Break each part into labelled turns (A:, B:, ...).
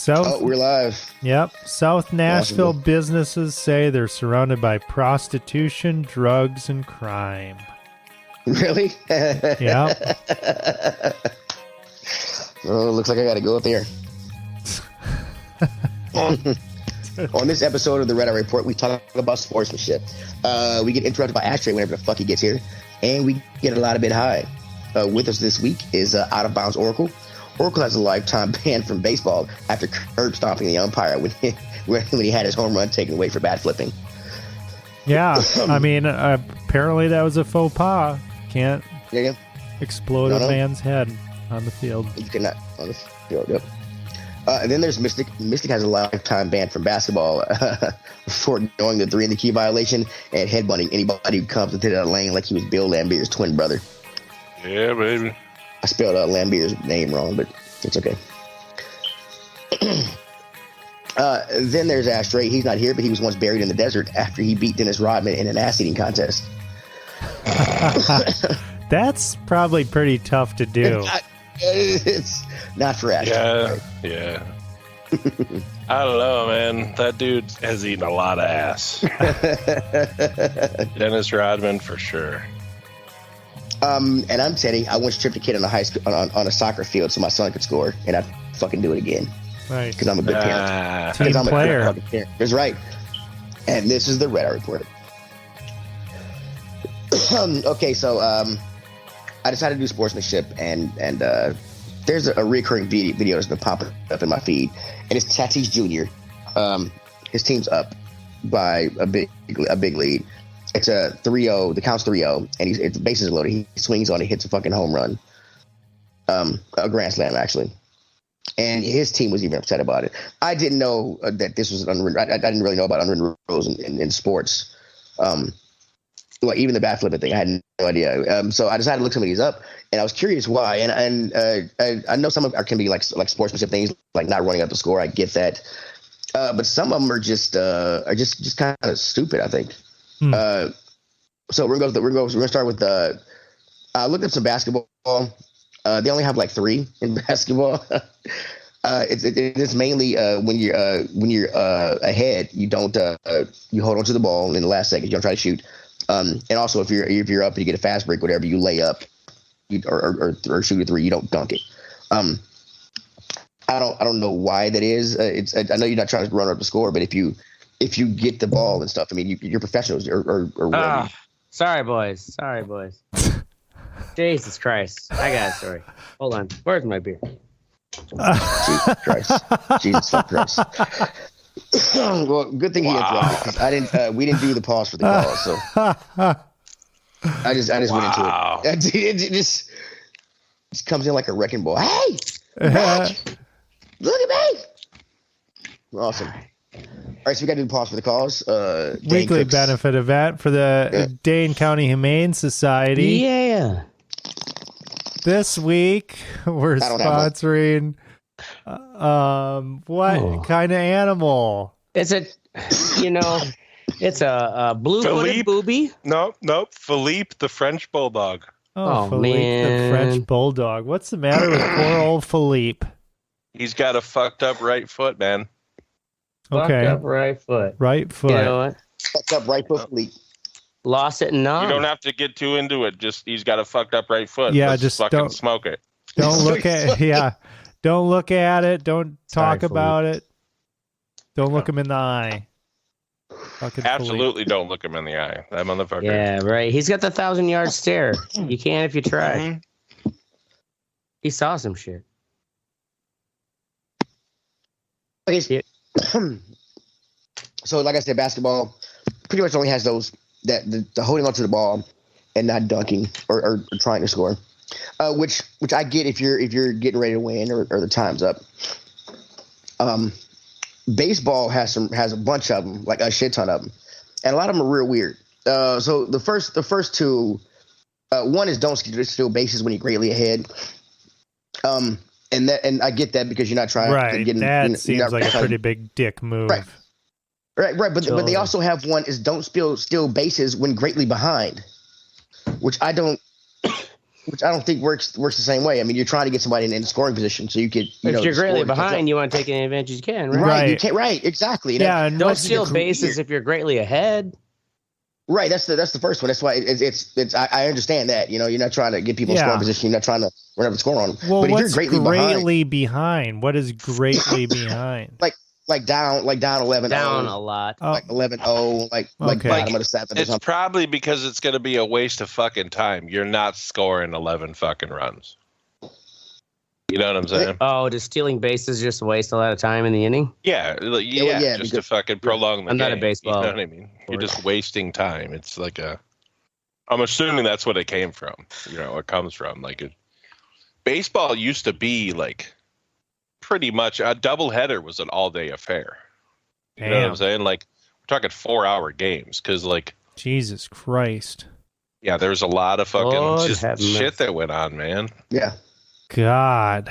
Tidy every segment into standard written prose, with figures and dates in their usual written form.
A: Oh, we're live.
B: Yep. South Nashville
A: Awesome.
B: businesses say they're surrounded by prostitution, drugs, and crime.
A: Really?
B: Yep.
A: Oh, looks like I got to go up there. On this episode of the Red Eye Report, we talk about sportsmanship. We get interrupted by Ashtray whenever the fuck he gets here, and we get a lot of bit high. With us this week is Out of Bounds Oracle. Oracle has a lifetime ban from baseball after curb stomping the umpire when he had his home run taken away for bat flipping.
B: Yeah. I mean, apparently that was a faux pas. Can't
A: Yeah,
B: explode a man's head on the field.
A: you cannot on the field. Yep. And then there's Mystic. Mystic has a lifetime ban from basketball for knowing the 3 in the key violation and headbutting anybody who comes into that lane like he was Bill Lambier's twin brother.
C: Yeah, baby.
A: I spelled Lambier's name wrong, but it's okay. Then there's Ashtray. He's not here, but he was once buried in the desert after he beat Dennis Rodman in an ass-eating contest.
B: That's probably pretty tough to do.
A: It's not for Ashtray.
C: Yeah. I don't know, man. That dude has eaten a lot of ass. Dennis Rodman, for sure.
A: And I'm Teddy. I once tripped a kid on a high school on a soccer field so my son could score, and I'd fucking do it again
B: Right.
A: because I'm a good parent.
B: Team
A: 'Cause I'm
B: player.
A: a good fucking parent. That's right. And this is the Red Eye Report. Okay, so I decided to do sportsmanship, and there's a recurring video that's been popping up in my feed, and it's Tatis Jr. His team's up by a big lead. It's a 3-0. The count's 3-0, and it's bases loaded. He swings on it, hits a fucking home run, a grand slam actually. And his team was even upset about it. I didn't know that this was an unwritten. I didn't really know about unwritten rules in sports. Well, even the bat flipping thing, I had no idea. So I decided to look some of these up, and I was curious why. And I know some of them can be like sportsmanship things, like not running up the score. I get that, but some of them are just kind of stupid, I think. So we're gonna start with I looked up some basketball. They only have like 3 in basketball. It's mainly when you're ahead, you don't you hold on to the ball in the last second. You don't try to shoot. And also if you're up and you get a fast break, whatever, you lay up, or shoot a 3. You don't dunk it. I don't know why that is. I know you're not trying to run up the score, but if you get the ball and stuff, I mean, you're professionals or whatever.
D: Sorry, boys. Jesus Christ. I got a story. Hold on. Where's my beer?
A: Jesus Christ. Jesus fuck Christ. Well, good thing he interrupted, because we didn't do the pause for the call, so I just went into it. It just comes in like a wrecking ball. Hey, Mac, look at me. Awesome. All right, so we got to do the pause for the calls.
B: Weekly benefit event for the Dane County Humane Society.
D: Yeah.
B: This week, we're sponsoring what kind of animal?
D: It's a blue-footed booby.
C: Nope. Philippe, the French bulldog.
B: Oh, Philippe,
D: man.
B: the French bulldog. What's the matter with poor old Philippe?
C: He's got a fucked up right foot, man.
B: Okay.
D: Fucked up right foot.
B: Right foot.
D: You know what?
A: Fucked up right foot fleet.
D: Lost it and
C: You
D: none.
C: don't have to get too into it. Just he's got a fucked up right foot.
B: Yeah,
C: Let's
B: just
C: fucking
B: don't-
C: smoke it.
B: Don't look at Don't look at it. Don't talk about it. Don't look him in the eye. Fucking
C: Absolutely don't look him in the eye. That motherfucker.
D: Yeah, right. He's got the 1,000-yard stare. You can if you try. He saw some shit.
A: Okay. So, like I said, basketball pretty much only has those the holding onto the ball and not dunking or trying to score, which I get if you're getting ready to win or the time's up. Baseball has a bunch of them, like a shit ton of them, and a lot of them are real weird. So the first 2, one is don't steal bases when you're greatly ahead. And I get that because you're not trying
B: Right.
A: to get in.
B: That seems like a pretty big dick move.
A: Right. But they also have one is don't steal bases when greatly behind, which I don't which I don't think works the same way. I mean, you're trying to get somebody in scoring position so you could.
D: If you're greatly
A: score
D: behind, you want to take any advantage you can, right?
A: Right. You can't. Right. Exactly.
B: And
D: don't steal bases if you're greatly ahead.
A: Right. That's the first one. That's why it's. I understand that. You're not trying to get people in scoring position. You're not trying to run up the score on them.
B: Well,
A: but if
B: what's
A: you're greatly
B: behind? What is greatly behind?
A: Like down 11.
D: Down a lot.
A: Like 11-0. Like bottom of the seventh.
C: It's probably because it's going to be a waste of fucking time. You're not scoring 11 fucking runs. You know what I'm saying?
D: Oh, does stealing bases just waste a lot of time in the inning?
C: Yeah, just to fucking prolong the game.
D: I'm not a baseball.
C: You know what I mean? You're just wasting time. It's like I'm assuming that's what it came from. It comes from. Baseball used to be like pretty much a doubleheader was an all-day affair. You know what I'm saying? Like we're talking 4-hour games because
B: Jesus Christ.
C: Yeah, there's a lot of fucking shit that went on, man.
A: Yeah.
B: God.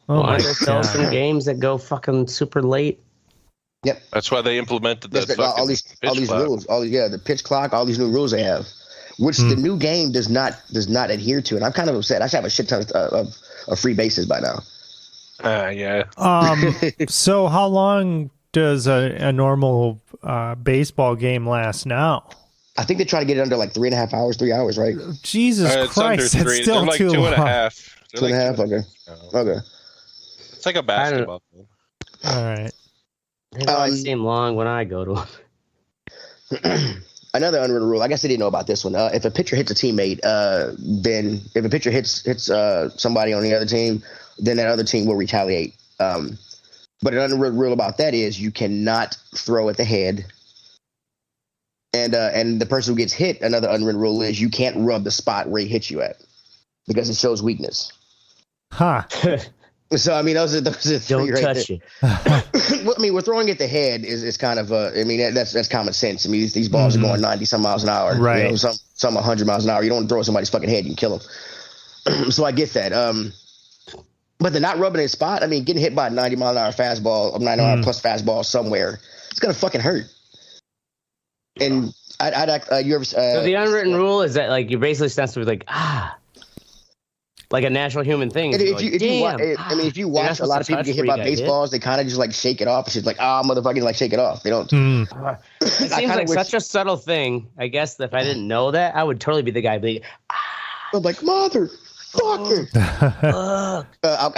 B: Oh my
D: there's still some games that go fucking super late.
A: Yep.
C: That's why they implemented
A: all these rules. The pitch clock, all these new rules they have, which the new game does not adhere to, and I'm kind of upset. I should have a shit ton of free bases by now.
C: Yeah.
B: So how long does a normal baseball game last now?
A: I think they try to get it under 3.5 hours, 3 hours, right?
B: Jesus Christ, it's still
C: like
B: too long.
C: 2.5.
A: 2.5. Okay. Okay.
C: It's like a basketball game.
B: All right.
D: They always seem long when I go to them.
A: Another unwritten rule. I guess I didn't know about this one. If a pitcher hits a teammate, then if a pitcher hits somebody on the other team, then that other team will retaliate. But an unwritten rule about that is you cannot throw at the head. And the person who gets hit, another unwritten rule is you can't rub the spot where he hits you at because it shows weakness.
B: Huh.
A: So I mean, those are
D: don't
A: right
D: touch
A: there.
D: it.
A: Well, I mean, we're throwing at the head is kind of I mean that's common sense. I mean these balls are going 90 some miles an hour,
B: right?
A: Some 100 miles an hour. You don't throw somebody's fucking head, you can kill them. So I get that. But they're not rubbing a spot. I mean, getting hit by a 90 mile an hour fastball, a 90 mile an hour plus fastball somewhere, it's gonna fucking hurt. And you ever?
D: So the unwritten rule is that you're basically supposed to be like a natural human thing.
A: If you watch a lot of people get hit by baseballs, they kind of just shake it off. It's just motherfucking shake it off. They don't.
D: It seems like such a subtle thing. I guess if I didn't know that, I would totally be the guy being.
A: I'm like motherfucker. I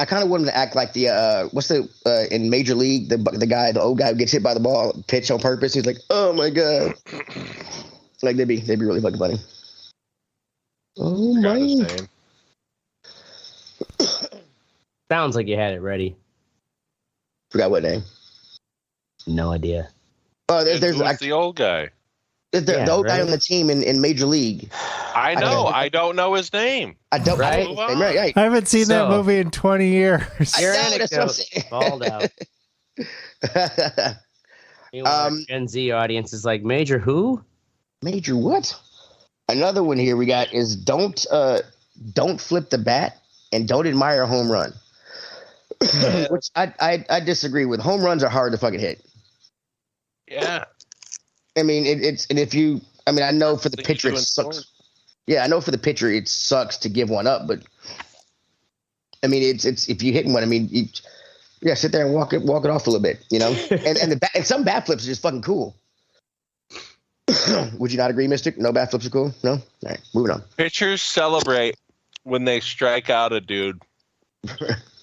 A: kind of want him to act like the what's the in Major League the old guy who gets hit by the ball pitch on purpose. He's like, oh my god. They'd be really fucking funny. Oh my.
D: Sounds like you had it ready.
A: Forgot what name.
D: No idea.
A: Oh, there's
C: the old guy.
A: The old guy on the team in Major League.
C: I know. I don't know his name.
A: I don't.
D: Right?
A: Right.
B: I haven't seen that movie in 20 years.
D: Your anecdote balled out. Gen Z audience is like, Major who?
A: Major what? Another one here we got is don't flip the bat and don't admire a home run. Which I disagree with. Home runs are hard to fucking hit.
C: Yeah.
A: I mean, I know for the pitcher it sucks. Yeah, I know for the pitcher it sucks to give one up, but I mean, it's if you hit one, I mean, you sit there and walk it off a little bit, and some bat flips are just fucking cool. Would you not agree, Mystic? No bat flips are cool? No? All right, moving on.
C: Pitchers celebrate when they strike out a dude.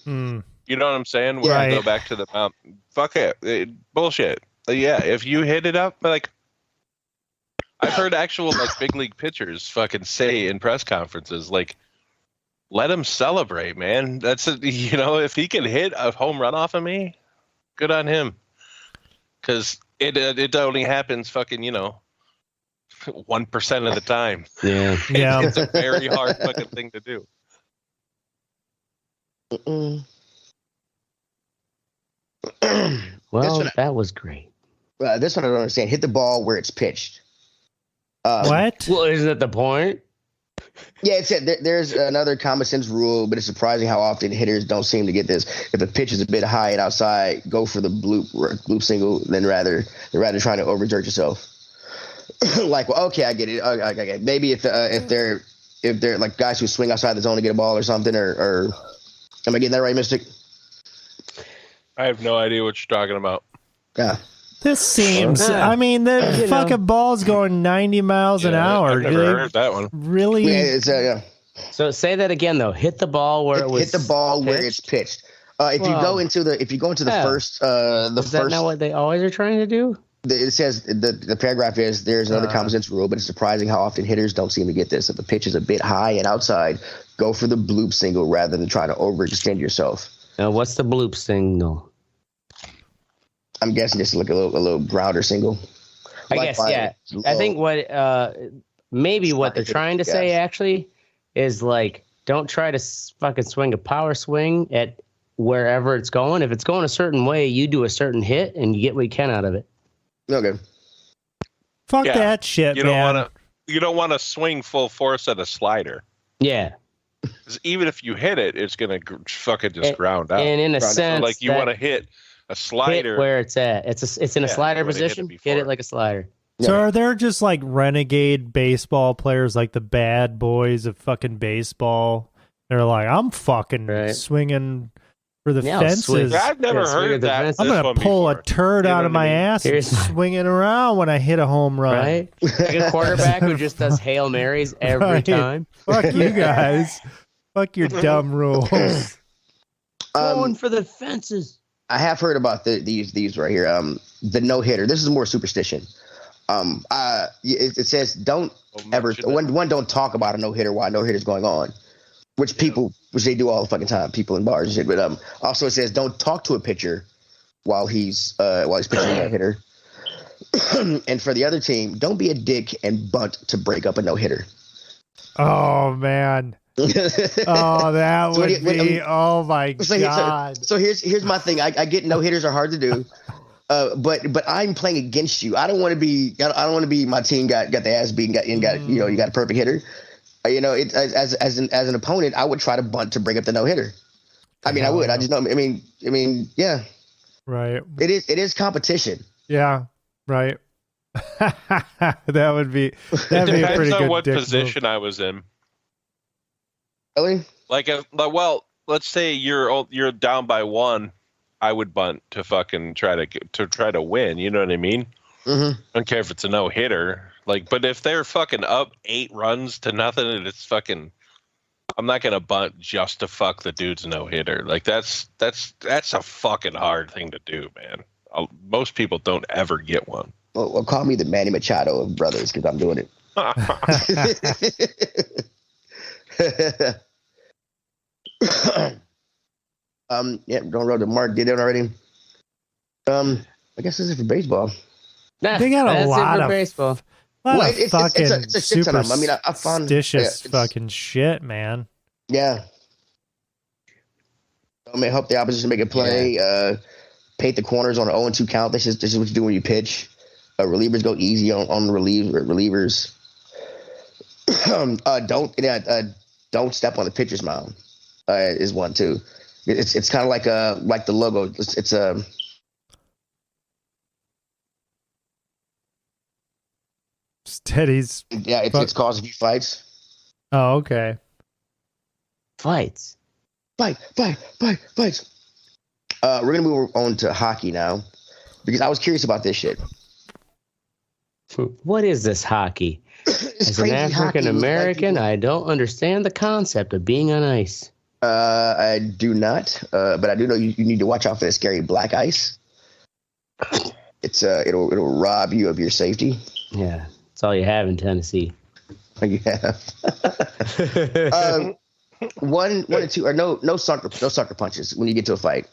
C: You know what I'm saying? When I go back to the mound. Fuck it. Bullshit. Yeah, if you hit it up, I've heard actual big league pitchers fucking say in press conferences, let him celebrate, man. That's if he can hit a home run off of me, good on him. Because it only happens 1% of the time.
D: Yeah.
C: It's a very hard fucking thing to do.
D: Well, that was great.
A: This one I don't understand. Hit the ball where it's pitched.
B: What?
D: Well, isn't that the point?
A: Yeah, it said there's another common sense rule, but it's surprising how often hitters don't seem to get this. If a pitch is a bit high and outside, go for the bloop single than rather trying to overexert yourself. Okay, I get it. Okay. Maybe if if they're like guys who swing outside the zone to get a ball or something, or am I getting that right, Mystic?
C: I have no idea what you're talking about.
A: Yeah.
B: This seems. I mean, the fucking ball's going 90 miles an hour.
C: I've never heard that one.
B: Really?
A: Yeah, it's yeah.
D: So say that again though. Hit the ball where it was.
A: Hit the ball
D: pitched?
A: where it's pitched. If you go into the first,
D: Is that not what they always are trying to do?
A: It says the paragraph is there's another common sense rule, but it's surprising how often hitters don't seem to get this. If the pitch is a bit high and outside, go for the bloop single rather than trying to overextend yourself.
D: Now, what's the bloop signal?
A: I'm guessing just like a little grounder single.
D: I guess, yeah. I think what maybe what they're trying to say actually is like, don't try to fucking swing a power swing at wherever it's going. If it's going a certain way, you do a certain hit and you get what you can out of it.
A: Okay.
B: Fuck that shit, man.
C: You don't want to swing full force at a slider.
D: Yeah.
C: 'Cause even if you hit it, it's gonna fucking just ground out.
D: And in a sense,
C: like you want to hit a slider
D: hit where it's at. It's in a slider position. Hit it like a slider.
B: So are there just like renegade baseball players, like the bad boys of fucking baseball? They're like, I'm fucking swinging for the fences.
C: I've never heard that.
B: I'm gonna pull a turd out of my ass and swing it around when I hit a home run.
D: Right? Like a quarterback who just does Hail Marys every time.
B: Fuck you guys. Fuck your dumb rules.
D: Going for the fences.
A: I have heard about these right here. The no hitter. This is more superstition. It says don't ever don't talk about a no hitter while no hitter's going on, which they do all the fucking time. People in bars and shit. But also it says don't talk to a pitcher while he's pitching a no hitter. And for the other team, don't be a dick and bunt to break up a no hitter.
B: Oh man. Oh, that would be. Oh my god.
A: So here's my thing. I get no hitters are hard to do. But I'm playing against you. I don't want to be. My team got the ass beat and got you got a perfect hitter. As an opponent, I would try to bunt to break up the no hitter. I mean, I would. I just know. I mean, yeah.
B: Right.
A: It is competition.
B: Yeah. Right. That'd be a pretty good.
C: Depends on what
B: dick
C: position
B: move.
C: I was in.
A: Really?
C: Let's say you're down by one. I would bunt to fucking try to win. You know what I mean?
A: Mm-hmm.
C: I don't care if it's a no hitter. But if they're fucking up 8 runs to nothing, and it's fucking, I'm not gonna bunt just to fuck the dude's no hitter. Like that's a fucking hard thing to do, man. Most people don't ever get one.
A: Well, call me the Manny Machado of brothers because I'm doing it. Don't roll to Mark. Did it already? I guess this is for baseball.
B: They got a lot of
D: baseball.
B: It's a
A: shit ton of them. I mean, I found
B: superstitious fucking shit, man.
A: Yeah. I mean, help the opposition make a play. Paint the corners on an 0-2 count. This is what you do when you pitch. Relievers go easy on the relievers. Don't step on the pitcher's mound. Is one too. It's kind of like the logo. It's
B: Steady's.
A: Yeah, it's caused a few fights.
B: Oh, okay.
D: Fights.
A: Fights. We're gonna move on to hockey now because I was curious about this shit.
D: What is this hockey? As an African American, I don't understand the concept of being on ice.
A: I do not, but I do know you need to watch out for the scary black ice. It's it'll rob you of your safety.
D: Yeah, that's all you have in Tennessee.
A: Yeah. One and two, or no sucker punches when you get to a fight.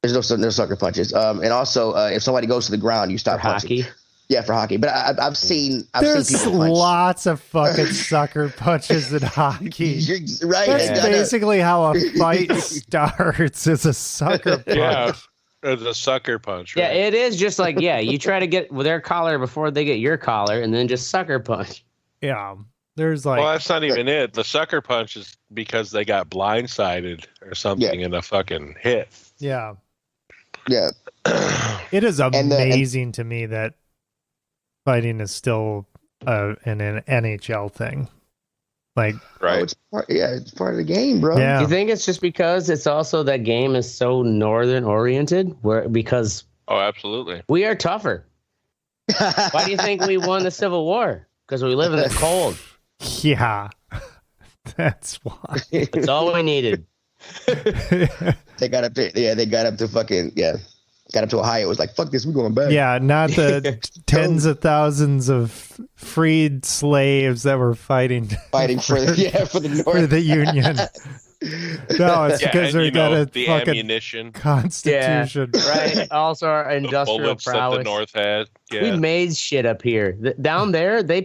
A: There's no sucker punches. And also, if somebody goes to the ground, you stop punching.
D: Hockey.
A: Yeah, for hockey. But I've seen
B: There's
A: people punch.
B: Lots of fucking sucker punches in hockey.
A: You're right.
B: That's basically how a fight starts. Is a sucker punch.
C: Yeah, it's a sucker punch. Right?
D: Yeah, it is just like you try to get their collar before they get your collar, and then just sucker punch.
B: Yeah, there's like.
C: Well, that's not even it. The sucker punch is because they got blindsided or something in a fucking hit.
B: Yeah.
A: Yeah.
B: It is amazing to me that fighting is still an NHL thing. Like,
C: right?
A: It's part of the game, bro.
B: Yeah.
D: Do you think it's just because it's also that game is so northern oriented, because
C: absolutely,
D: we are tougher. Why do you think we won the Civil War? Because we live in the cold.
B: Yeah, that's why.
D: That's all we needed.
A: They got up to got up to Ohio. It was like, fuck this, we're going back.
B: Yeah, not the tens of thousands of freed slaves that were fighting
A: for the North.
B: for the Union. No, it's because we got a
C: the
B: fucking
C: ammunition,
B: constitution.
D: Yeah, right. Also, our industrial
C: bullets
D: prowess.
C: that the North had. Yeah.
D: We made shit up here. Down there, they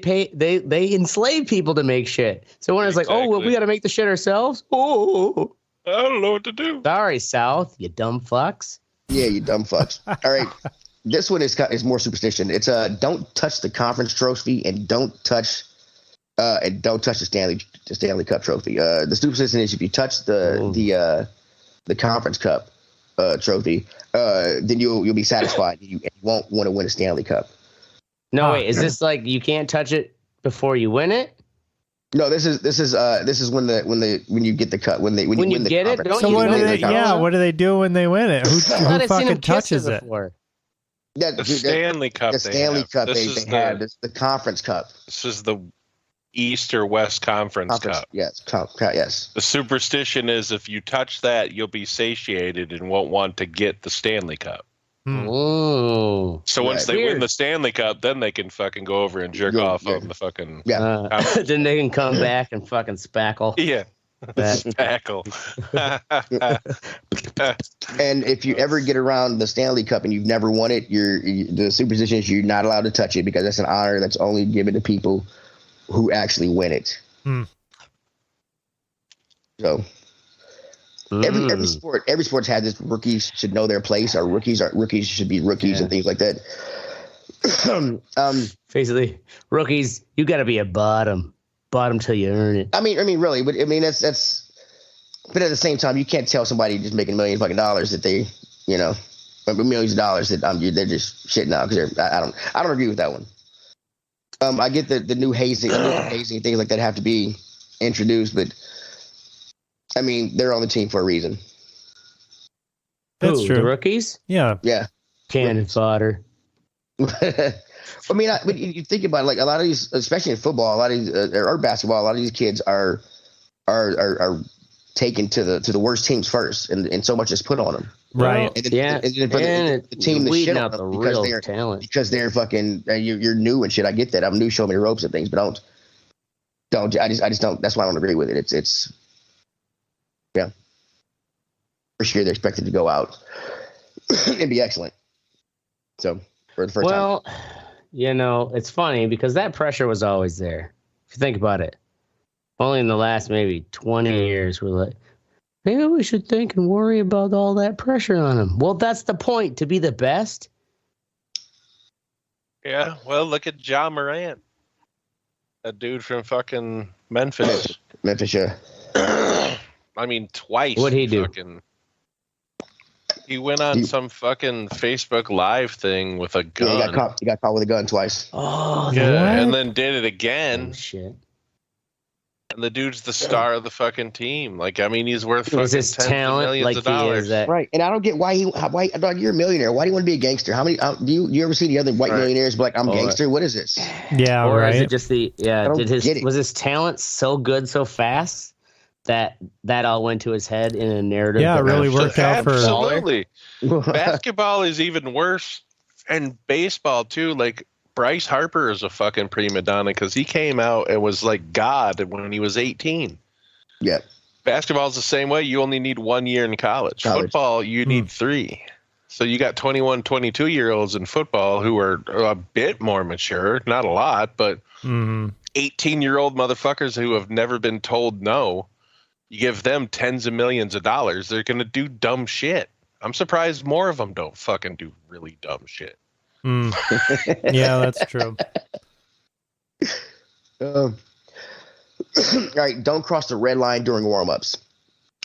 D: enslave people to make shit. So when it's like, oh, well, we got to make the shit ourselves. Oh,
C: I don't know what to do.
D: Sorry, South, you dumb fucks.
A: Yeah, you dumb fucks. All right, this one is more superstition. It's don't touch the conference trophy and don't touch the Stanley Cup trophy. The superstition is if you touch the conference cup trophy, then you'll be satisfied. You won't want to win a Stanley Cup.
D: No, wait, is this like you can't touch it before you win it?
A: No, this is when you get the cup when you win the
D: get it.
A: conference.
B: So what do they do when they win it? Who fucking touches it?
A: The
C: Stanley Cup.
A: The Stanley Cup they have. This the conference cup.
C: This is the East or West Conference Cup.
A: Yes, yes.
C: The superstition is if you touch that, you'll be satiated and won't want to get the Stanley Cup.
D: Oh.
C: So once they win the Stanley Cup, then they can fucking go over and jerk off on the fucking...
D: Then they can come back and fucking spackle.
C: Yeah. Spackle.
A: And if you ever get around the Stanley Cup and you've never won it, the superstition is you're not allowed to touch it because that's an honor that's only given to people who actually win it. So every sport's had this. Rookies should know their place, or rookies should be rookies and things like that.
D: Basically, rookies, you got to be a bottom till you earn it.
A: I mean, really, but I mean that's. But at the same time, you can't tell somebody just making $1 million that they, millions of dollars that they're just shitting out because I don't agree with that one. I get the new hazing things like that have to be introduced, but I mean they're on the team for a reason.
B: That's true.
D: The rookies?
A: Yeah.
D: Cannon fodder.
A: I mean, but you think about it, like a lot of these, especially in football, a lot of these, or basketball, a lot of these kids are taken to the worst teams first, and so much is put on them.
B: Right.
A: And the team that shit on them because they're fucking you're new and shit. I get that. I'm new. Show me the ropes and things, but don't. I just don't. That's why I don't agree with it. It's first year they're expected to go out and be excellent. So for the first time.
D: Well, it's funny because that pressure was always there. If you think about it, only in the last maybe 20 years we're like, maybe we should think and worry about all that pressure on them. Well, that's the point, to be the best.
C: Yeah, well, look at Ja Morant. That dude from fucking Memphis.
A: Yeah.
C: I mean, twice.
D: What'd he do?
C: He went on some fucking Facebook Live thing with a gun.
A: Yeah, he got caught with a gun twice.
D: Oh,
C: yeah,
D: what?
C: and then did it again.
D: Oh, shit.
C: And the dude's the star of the fucking team. Like, I mean, he's worth fucking
D: his
C: tens
D: talent,
C: of millions
D: like
C: of dollars.
A: Right, and I don't get why dog, you're a millionaire. Why do you want to be a gangster? How many? Do you ever see the other white millionaires be like, I'm gangster? What is this?
B: Yeah,
D: or
B: right.
D: Is it just was his talent so good so fast that all went to his head in a narrative?
B: Yeah, it really worked out for
C: absolutely. Basketball is even worse, and baseball too. Like, Bryce Harper is a fucking prima donna because he came out and was like God when he was 18.
A: Yeah.
C: Basketball's the same way. You only need 1 year in college. Football, you need 3. So you got 21, 22-year-olds in football who are a bit more mature, not a lot, but 18-year-old motherfuckers who have never been told no. You give them tens of millions of dollars, they're going to do dumb shit. I'm surprised more of them don't fucking do really dumb shit.
B: Yeah, that's true.
A: All right, don't cross the red line during warm-ups.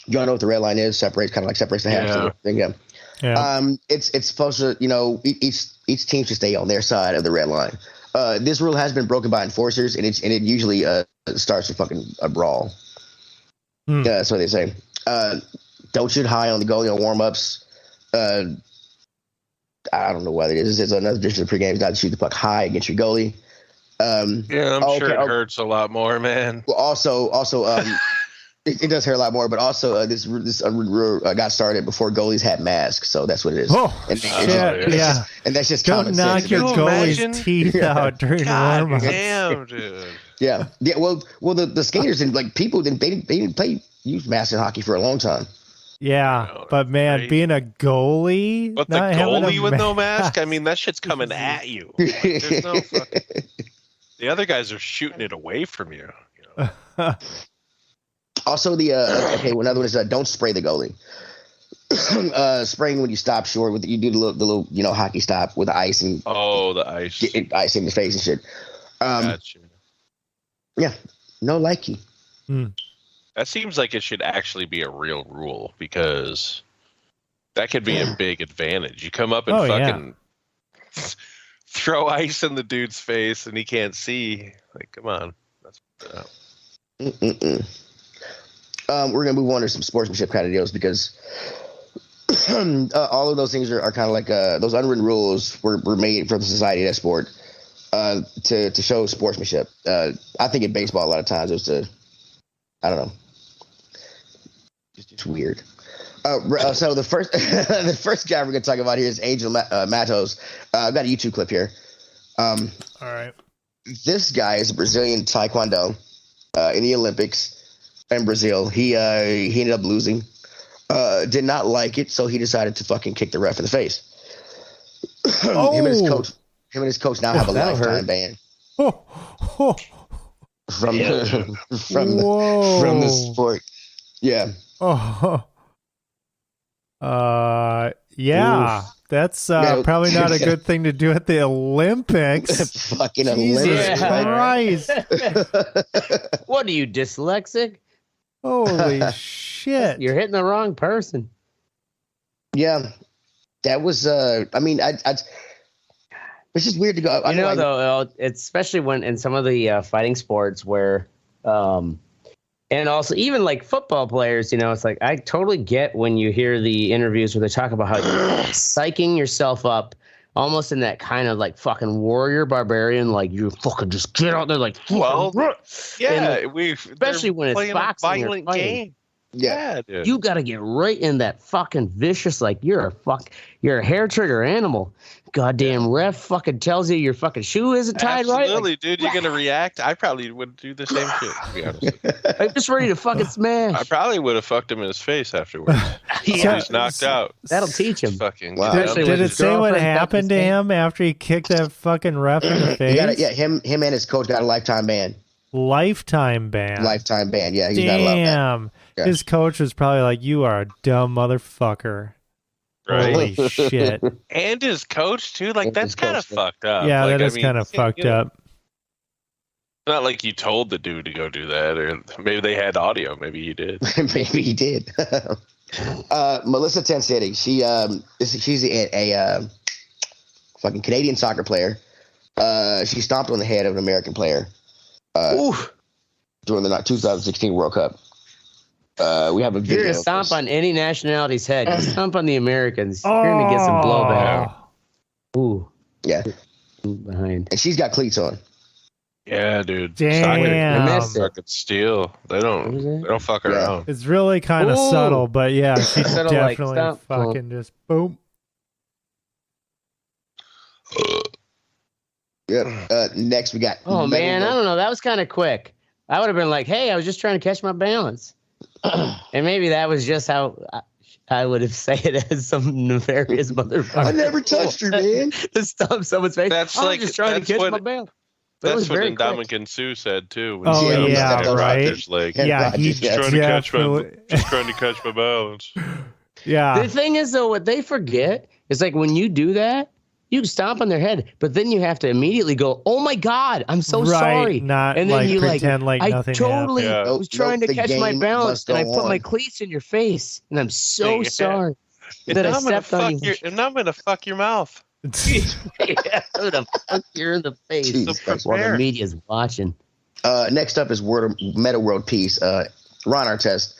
A: You all know what the red line is? Separates the half. Yeah. It's supposed to, each team should stay on their side of the red line. This rule has been broken by enforcers, and it usually starts with fucking a brawl. That's what they say. Don't shoot high on the goalie on warm-ups. I don't know what it is. It's another tradition of pregame. Not to shoot the puck high against your goalie.
C: I'm sure it hurts a lot more, man.
A: Well, also, it does hurt a lot more. But also, this rule got started before goalies had masks, so that's what it is.
B: Oh, and
A: that's just
B: don't
A: common
B: knock
A: sense.
B: your goalie's teeth out during warm-ups.
C: Damn, dude.
A: Yeah. Well, the skaters and like people they didn't use masks in hockey for a long time.
B: Yeah, but man, right? Being a goalie,
C: but the goalie with no mask, I mean, that shit's coming at you. There's no fucking... The other guys are shooting it away from you.
A: Also, another one is don't spray the goalie. Spraying when you stop short, you do the little hockey stop with the ice and
C: the ice,
A: get ice in the face and shit.
C: Gotcha.
A: Yeah, no likey.
C: That seems like it should actually be a real rule because that could be a big advantage. You come up and throw ice in the dude's face and he can't see. Like, come on.
A: We're going to move on to some sportsmanship kind of deals because all of those things are kind of like those unwritten rules were made for the society of that sport to show sportsmanship. I think in baseball a lot of times it was I don't know. It's weird. So the first guy we're going to talk about here is Angel Matos. I've got a YouTube clip here.
B: All right.
A: This guy is a Brazilian taekwondo in the Olympics in Brazil. He ended up losing. Did not like it, so he decided to fucking kick the ref in the face. Him and his coach now have a lifetime ban. From the sport. Yeah.
B: Yeah. Oof. That's probably not a good thing to do at the Olympics.
A: Fucking
B: Jesus Christ.
D: What are you, dyslexic?
B: Holy shit.
D: You're hitting the wrong person.
A: Yeah. That was it's just weird to go.
D: Though, it's especially when in some of the fighting sports where, and also even like football players, it's like I totally get when you hear the interviews where they talk about how you're psyching yourself up, almost in that kind of like fucking warrior barbarian, like you fucking just get out there like, especially when it's boxing, a violent game.
A: Yeah,
D: dude. You got to get right in that fucking vicious, like you're a hair trigger animal. Goddamn ref fucking tells you your fucking shoe isn't tied right.
C: Absolutely, like, dude. You're gonna react. I probably would do the same shit. To be honest,
D: I'm just ready to fucking smash.
C: I probably would have fucked him in his face afterwards. He's knocked out.
D: That'll teach him.
C: Fucking.
A: Wow.
B: Did it say what happened to him after he kicked that fucking ref in the face?
A: Him and his coach got a lifetime ban.
B: Lifetime ban.
A: Yeah, he's not allowed.
B: Damn. Yeah. His coach was probably like, "You are a dumb motherfucker."
C: Right.
B: Holy shit.
C: And his coach too. Like that's kind of fucked up.
B: Yeah, that is kind of fucked up.
C: Not like you told the dude to go do that, or maybe they had audio. Maybe he did.
A: Maybe he did. Melissa Tensetti. She's a fucking Canadian soccer player. She stomped on the head of an American player during the 2016 World Cup. We have a video.
D: You're going to stomp on any nationality's head. You stomp on the Americans. You're going to get some blowback. Ooh.
A: Yeah.
D: Behind.
A: And she's got cleats on.
C: Yeah, dude.
B: Damn.
C: Fucking steel. They don't fuck around.
B: It's really kind of subtle, but yeah, she definitely like fucking just boom.
A: Yeah. Next we got.
D: Oh man, I don't know. That was kind of quick. I would have been like, "Hey, I was just trying to catch my balance," and maybe that was just how I would have said it as some nefarious motherfucker.
A: I never touched her, man.
D: To stomp someone's face.
C: That's
D: I was just trying to catch my balance.
C: That's what Ndamukong Suh said too.
B: When right.
C: Like,
B: he's
C: trying to catch my balance.
B: Yeah.
D: The thing is, though, what they forget is like when you do that, you can stomp on their head, but then you have to immediately go, "Oh my God, I'm so sorry."
B: Not
D: and then
B: like
D: you
B: pretend like nothing
D: I totally
B: happened.
D: was trying to catch my balance, and I put my cleats in your face, and I'm so sorry that I stepped on you.
C: And I'm gonna fuck your mouth.
D: Yeah, who the fuck you're in the face while the media's watching.
A: Next up is Meta World Peace. Ron Artest.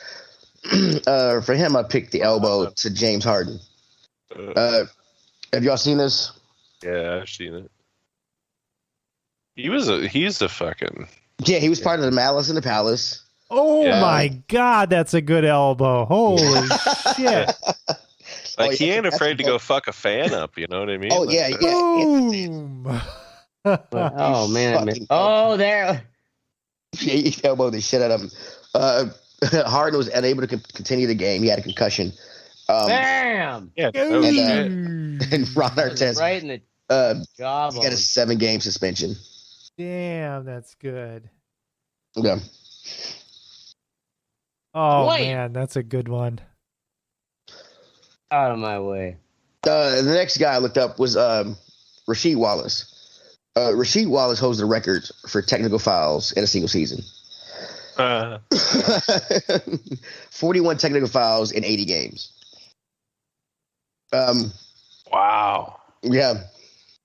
A: For him, I picked the elbow to James Harden. Have y'all seen this?
C: Yeah, I've seen it. He's a fucking...
A: Yeah, he was part of the Malice in the Palace.
B: Oh my God, that's a good elbow. Holy shit.
C: Like, he ain't afraid to go fuck a fan up, you know what I mean?
A: Oh, yeah.
B: Boom.
D: Oh, man. Oh, there.
A: Yeah, he elbowed the shit out of him. Harden was unable to continue the game. He had a concussion.
D: Bam!
C: Yeah.
A: And Ron Artest.
D: Right in the jaw.
A: He got a 7-game suspension.
B: Damn, that's good.
A: Yeah.
B: Oh, man, that's a good one.
D: Out of my way.
A: The next guy I looked up was Rasheed Wallace. Rasheed Wallace holds the record for technical fouls in a single season. 41 technical fouls in 80 games.
C: Wow.
A: Yeah.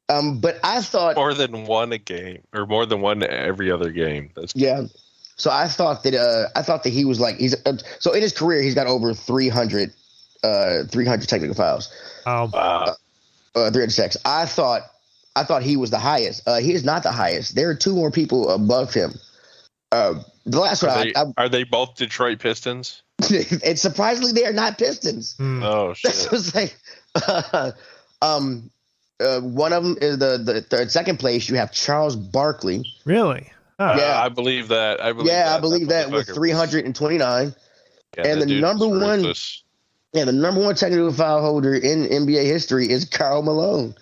A: But I thought
C: more than one a game, or more than one every other game.
A: Yeah. So I thought that he was like so in his career he's got over 300 technical fouls.
C: Wow.
A: 300 sacks. I thought he was the highest. He is not the highest. There are 2 more people above him. The last one.
C: Are they both Detroit Pistons?
A: And surprisingly, they are not Pistons.
C: Oh shit!
A: This was like, one of them is the third. Second place, you have Charles Barkley.
B: Really?
C: Oh. Yeah, I believe that. I
A: believe that with 329.
C: Yeah,
A: and the number one, the number one technical foul holder in NBA history is Karl Malone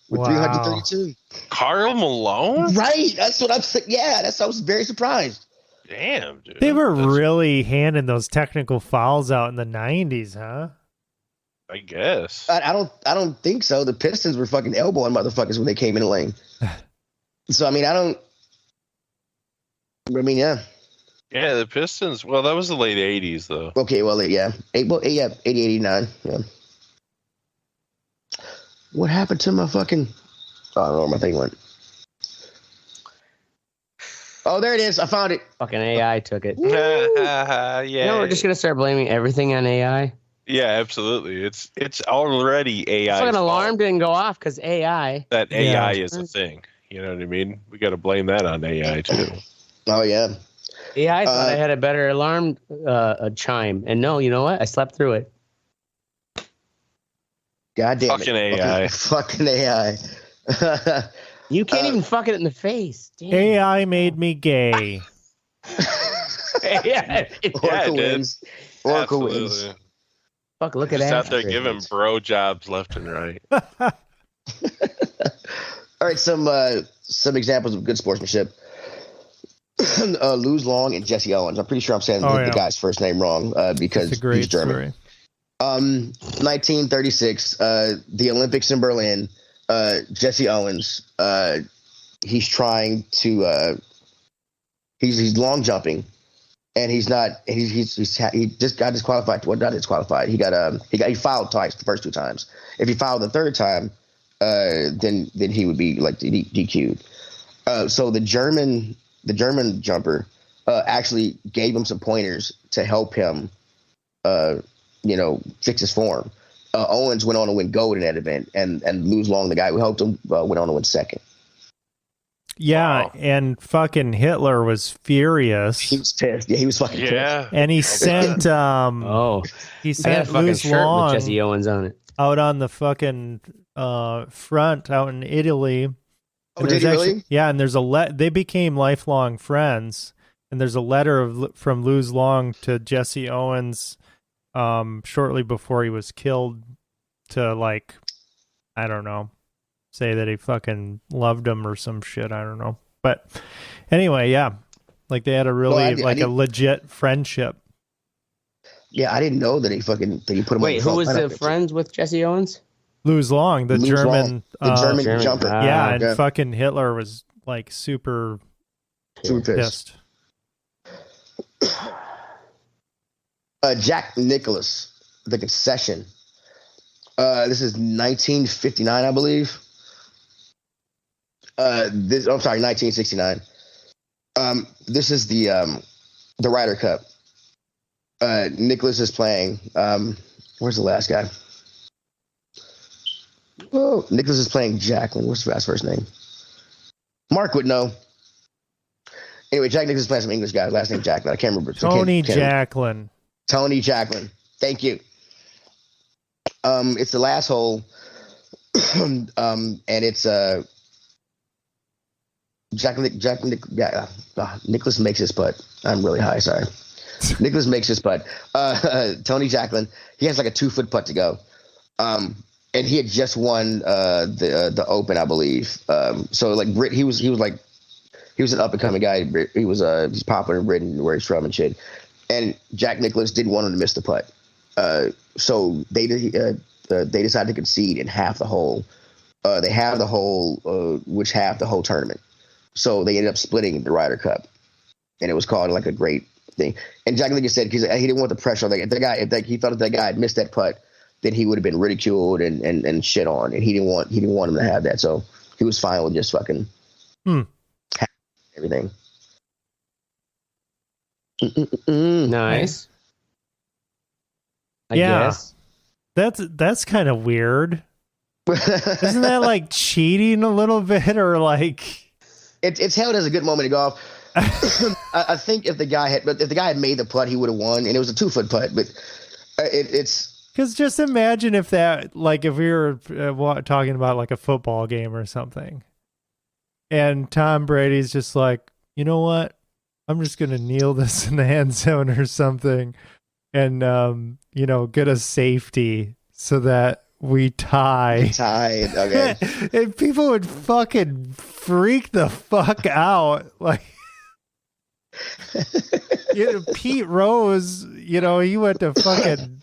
A: with 332.
C: Karl Malone?
A: Right. That's what I'm saying. Yeah, I was very surprised.
C: Damn, dude.
B: They were really handing those technical fouls out in the 90s, huh?
C: I guess.
A: I don't think so. The Pistons were fucking elbowing motherfuckers when they came in the lane. So, I mean, yeah.
C: Yeah, the Pistons. Well, that was the late 80s, though.
A: Okay, well, yeah. 80, 89. Yeah. What happened to my fucking... Oh, I don't know where my thing went. Oh, there it is. I found it.
D: Fucking AI took it.
C: Yeah.
D: You know, we're just going to start blaming everything on AI.
C: Yeah, absolutely. It's already AI.
D: Fucking alarm didn't go off because AI.
C: That AI is a thing. You know what I mean? We got to blame that on AI, too.
A: Oh, yeah.
D: Yeah, I thought I had a better alarm chime. And no, you know what? I slept through it.
A: God damn
C: fucking
A: it.
C: AI.
A: Fucking AI.
D: You can't even fuck it in the face. Damn.
B: AI made me gay.
D: Yeah,
A: Oracle wins. Oracle wins.
D: Fuck, look at
C: that.
D: Just
C: out there giving bro jobs left and right.
A: All right, some examples of good sportsmanship. Luz Long and Jesse Owens. I'm pretty sure I'm saying the guy's first name wrong because he's German. 1936, the Olympics in Berlin. Jesse Owens, he's trying to he's long jumping, and he just got disqualified. Well, not disqualified. He fouled twice the first 2 times. If he fouled the third time, then he would be like DQ'd. So the German jumper actually gave him some pointers to help him fix his form. Owens went on to win gold in that event, and Luz Long, the guy who helped him, went on to win second.
B: Yeah, and fucking Hitler was furious.
A: He was pissed. Yeah, he was fucking pissed.
B: And he sent he sent Luz Long
D: with Jesse Owens on it
B: out on the fucking front out in Italy.
A: Oh, did he really?
B: Yeah, and there's they became lifelong friends, and there's a letter from Luz Long to Jesse Owens shortly before he was killed to, like, I don't know, say that he fucking loved him or some shit. I don't know. But anyway, yeah, like they had a really a legit friendship.
A: Yeah, I didn't know that he put him.
D: Wait, who was the friends with Jesse Owens?
B: Luz Long, the German
A: jumper.
B: Yeah, and fucking Hitler was like super pissed.
A: Jack Nicklaus, The Concession. This is 1959, I believe. I'm sorry, 1969. This is the Ryder Cup. Nicholas is playing. Where's the last guy? Oh, Nicholas is playing Jacqueline. What's the last first name? Mark would know. Anyway, Jack Nicholas is playing some English guy. Last name Jacqueline. I can't remember.
B: Tony Jacqueline.
A: Tony Jacqueline. Thank you. It's the last hole. And it's Nicholas makes his putt. I'm really high, sorry. Nicholas makes his putt. Tony Jacqueline, he has like a 2-foot putt to go. And he had just won the Open, I believe. So like he was an up and coming guy. He's popular in Britain, where he's from and shit. And Jack Nicklaus didn't want him to miss the putt. So they decided to concede in half the hole. They have the hole, which half the whole tournament. So they ended up splitting the Ryder Cup, and it was called like a great thing. And Jack Nicklaus said because he didn't want the pressure. Like if he felt that guy had missed that putt, then he would have been ridiculed and shit on, and he didn't want him to have that. So he was fine with just fucking everything.
D: Nice. I guess.
B: That's kind of weird. Isn't that like cheating a little bit, or like?
A: It's held as a good moment to golf. I think if the guy had made the putt, he would have won, and it was a 2-foot putt. But it's
B: because just imagine if that, like, if we were talking about like a football game or something, and Tom Brady's just like, you know what, I'm just gonna kneel this in the end zone or something, and get a safety so that we tie.
A: Okay.
B: And people would fucking freak the fuck out. Like, Pete Rose, he went to fucking,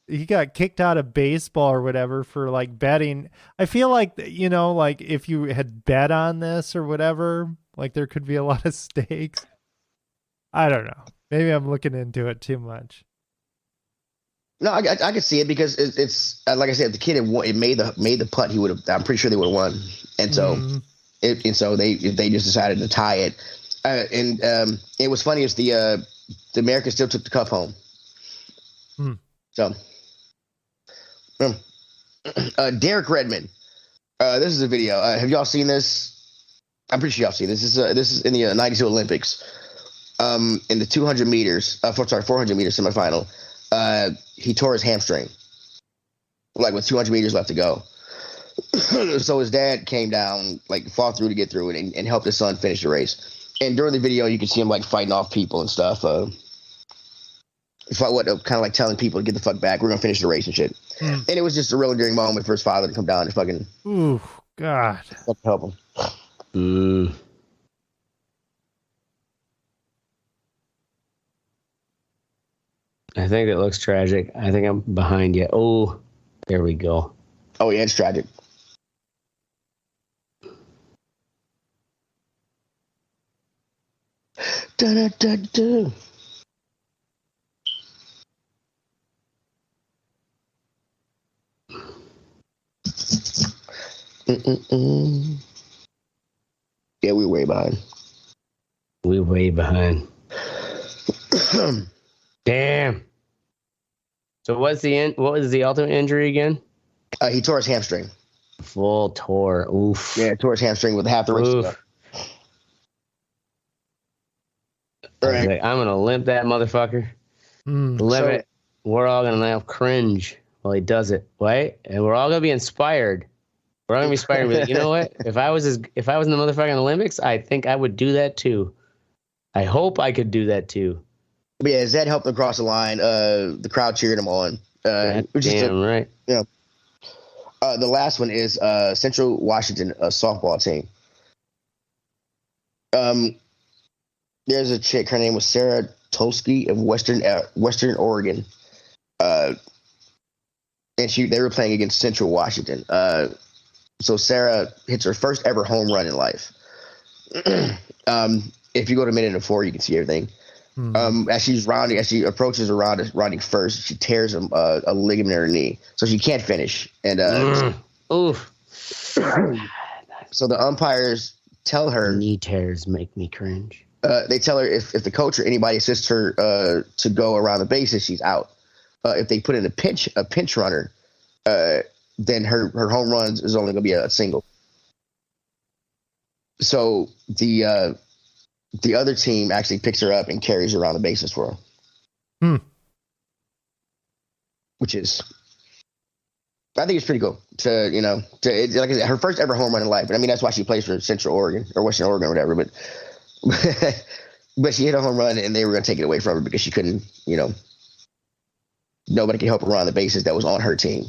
B: he got kicked out of baseball or whatever for like betting. I feel like, like if you had bet on this or whatever, like there could be a lot of stakes. I don't know. Maybe I'm looking into it too much.
A: No, I could see it because it's like I said, if the kid had made the putt, he would have. I'm pretty sure they would have won, and so they just decided to tie it. It was funny is the Americans still took the cup home. So, Derek Redmond. This is a video. Have y'all seen this? I'm pretty sure y'all seen this. This is in the '92 Olympics. In the 200 meters, 400 meters semifinal. He tore his hamstring, like with 200 meters left to go. So his dad came down, like fought through to get through it, and helped his son finish the race. And during the video, you can see him like fighting off people and stuff. Kind of like telling people to get the fuck back. We're gonna finish the race and shit. And it was just a real endearing moment for his father to come down and fucking.
B: Ooh, God.
A: Help him.
D: I think it looks tragic. I think I'm behind you. Oh, there we go.
A: Oh, yeah, it's tragic. Da-da-da-da. Yeah, we're way behind.
D: We're way behind. Damn. So what was the ultimate injury again?
A: He tore his hamstring.
D: Full tore. Oof.
A: Yeah, tore his hamstring with half the race to go. All right.
D: Like, I'm gonna limp that motherfucker. Limp it. We're all gonna now cringe while he does it, right? And we're all gonna be inspired. We're all gonna be inspired with, you know what? If I was in the motherfucking Olympics, I think I would do that too. I hope I could do that too.
A: But yeah, Zed helped him cross the line. The crowd cheered him on.
D: Damn right.
A: Yeah. The last one is Central Washington softball team. There's a chick. Her name was Sarah Tolsky of Western Oregon. And they were playing against Central Washington. So Sarah hits her first ever home run in life. If you go to minute and 4, you can see everything. As she approaches rounding first, she tears a ligament in her knee, so she can't finish. And
D: oof.
A: So the umpires tell her
D: knee tears make me cringe.
A: They tell her if the coach or anybody assists her to go around the bases, she's out. If they put in a pinch runner, then her home runs is only going to be a single. So the other team actually picks her up and carries her around the bases for her. Which is, I think it's pretty cool to like I said, her first ever home run in life. And I mean, that's why she plays for Central Oregon or Western Oregon or whatever. But but she hit a home run and they were going to take it away from her because she couldn't, nobody could help her around the bases that was on her team.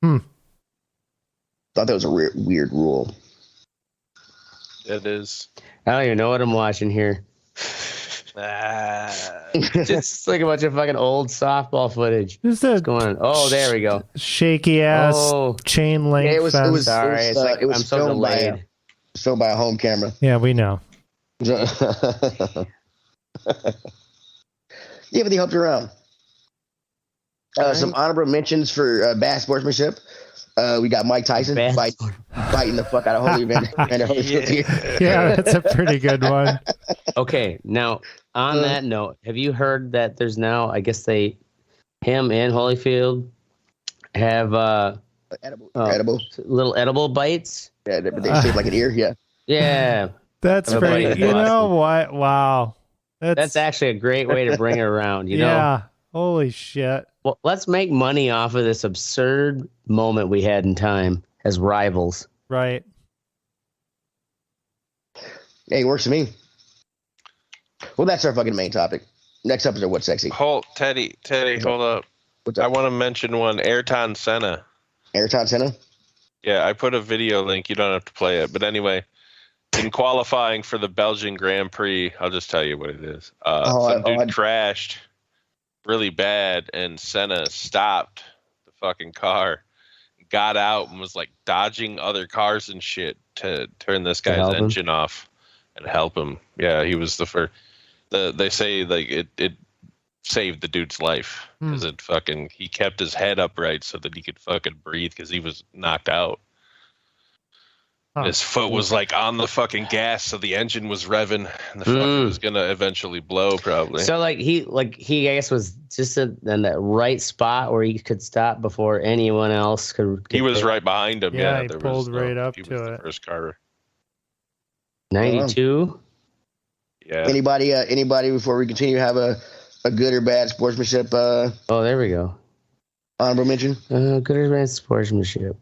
A: Thought that was a weird rule.
C: It is.
D: I don't even know what I'm watching here. Just like a bunch of fucking old softball footage.
B: What's
D: going on? Oh, there we go.
B: Shaky ass chain link.
A: Yeah, it was.
D: Sorry, it was so delayed.
A: Filmed by a home camera.
B: Yeah, we know.
A: Yeah, but they helped her around. Some honorable mentions for bad sportsmanship. We got Mike Tyson biting the fuck out of Holy Van Holyfield.
B: Yeah, that's a pretty good one.
D: Okay, now on that note, have you heard that there's now, I guess him and Holyfield have little edible bites?
A: Yeah, but they shape like an ear. Yeah.
D: Yeah.
B: That's pretty. You know what? Wow.
D: That's actually a great way to bring it around. You know.
B: Yeah. Holy shit.
D: Well, let's make money off of this absurd moment we had in time as rivals.
B: Right.
A: Hey, it works for me. Well, that's our fucking main topic. Next up is What's Sexy.
C: Teddy, hold up.
A: What's up?
C: I want to mention one. Ayrton Senna.
A: Ayrton Senna?
C: Yeah, I put a video link. You don't have to play it. But anyway, in qualifying for the Belgian Grand Prix, I'll just tell you what it is. Some dude crashed really bad, and Senna stopped the fucking car, got out, and was like dodging other cars and shit to turn this guy's engine off and help him. Yeah, he was the first. They say like it saved the dude's life because he kept his head upright so that he could fucking breathe because he was knocked out. His foot was like on the fucking gas, so the engine was revving, and the fucking was gonna eventually blow probably.
D: So he I guess was just in that right spot where he could stop before anyone else could.
C: He was right behind him. Yeah,
B: he pulled right up to it.
C: The first car.
D: 92.
C: Yeah.
A: Anybody before we continue have a good or bad sportsmanship?
D: Oh, there we go.
A: Honorable mention.
D: Good or bad sportsmanship.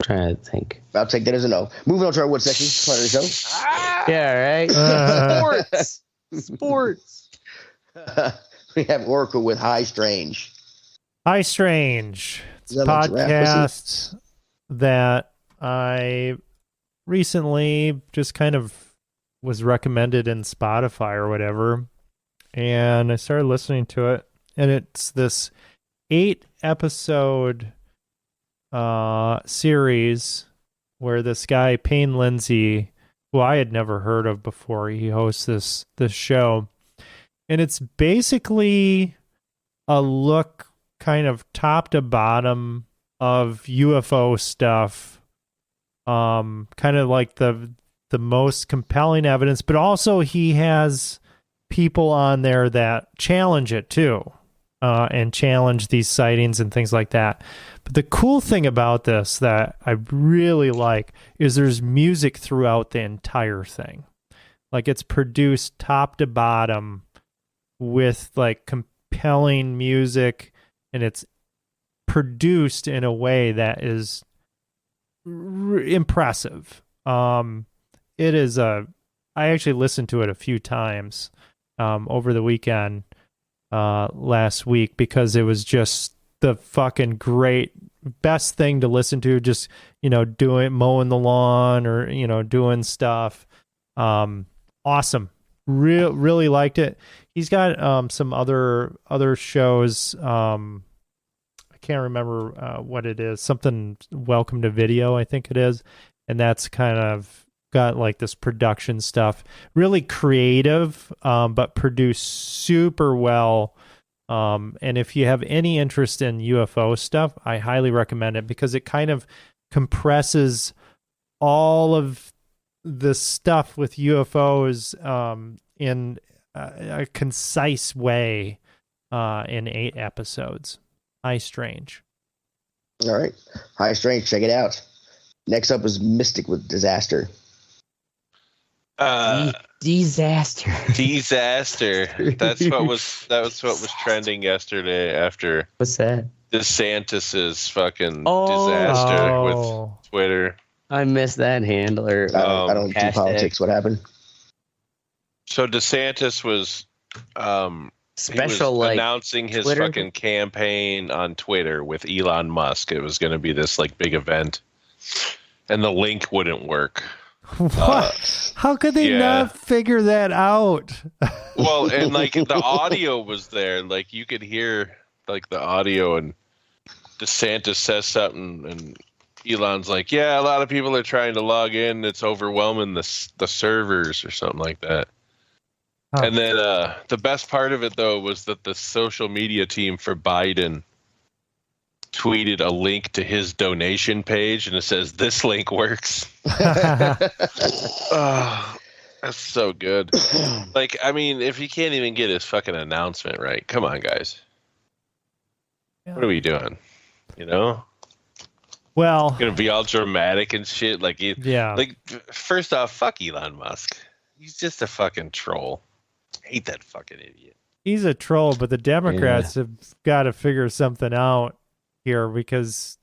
D: Trying to think.
A: I'll take that as a no. Moving on to our What's Sexy part of the show.
D: Yeah, right. Sports.
A: We have Oracle with High Strange.
B: High Strange. It's a podcast that I recently just kind of was recommended in Spotify or whatever, and I started listening to it, and it's this 8-episode series where this guy Payne Lindsay, who I had never heard of before, he hosts this show, and it's basically a look kind of top to bottom of UFO stuff, kind of like the most compelling evidence, but also he has people on there that challenge it too, and challenge these sightings and things like that. But the cool thing about this that I really like is there's music throughout the entire thing. Like it's produced top to bottom with like compelling music, and it's produced in a way that is impressive. It is I actually listened to it a few times over the weekend last week because it was just the fucking best thing to listen to, just mowing the lawn or doing stuff. Awesome. Really liked it. He's got some other shows. I can't remember what it is. Something Welcome to Video, I think it is. And that's kind of got like this production stuff. Really creative, but produced super well. And if you have any interest in UFO stuff, I highly recommend it because it kind of compresses all of the stuff with UFOs in a concise way in 8 episodes. High Strange.
A: All right. High Strange, check it out. Next up is Mystic with Disaster.
D: Disaster.
C: That was what was trending yesterday after.
D: What's that?
C: DeSantis's fucking disaster with Twitter.
D: I missed that handler.
A: I don't do politics. What happened?
C: So DeSantis was announcing his
D: Twitter?
C: fucking campaign on Twitter with Elon Musk. It was going to be this like big event, and the link wouldn't work.
B: What? How could they not figure that out?
C: Well, and like the audio was there, like you could hear like the audio, and DeSantis says something, and Elon's like, "Yeah, a lot of people are trying to log in. It's overwhelming the servers," or something like that. Oh. And then the best part of it though was that the social media team for Biden tweeted a link to his donation page, and it says, "This link works." Oh, that's so good. Like, I mean, if he can't even get his fucking announcement right, come on, guys. Yeah. What are we doing? You know?
B: Well,
C: gonna be all dramatic and shit. Like, like, first off, fuck Elon Musk. He's just a fucking troll. I hate that fucking idiot.
B: He's a troll, but the Democrats have got to figure something out here because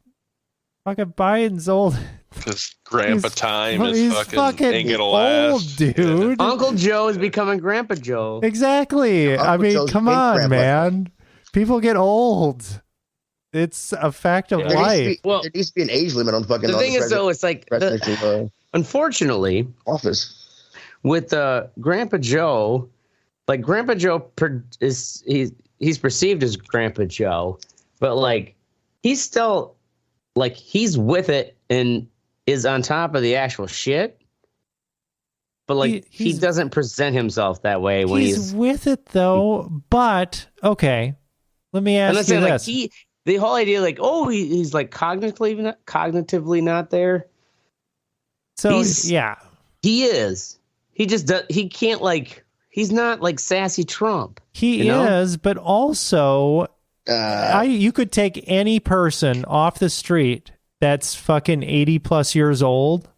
B: fucking Biden's old.
C: Because Grandpa Time is fucking ain't gonna last.
B: Dude.
D: Uncle Joe is becoming Grandpa Joe.
B: Exactly. I mean, Joe's come on, Grandpa. Man. People get old. It's a fact of life.
A: There needs to be an age limit on fucking.
D: The thing is, though, it's like unfortunately,
A: office
D: with Grandpa Joe, like Grandpa Joe he's perceived as Grandpa Joe, but like he's still like he's with it and is on top of the actual shit. But like he doesn't present himself that way when he's
B: with it though. But okay, let me ask you this.
D: Like the whole idea, like, he's like cognitively not there.
B: So he
D: is. He just does. He can't like. He's not like sassy Trump.
B: He is, but also, you could take any person off the street that's fucking 80+ years old.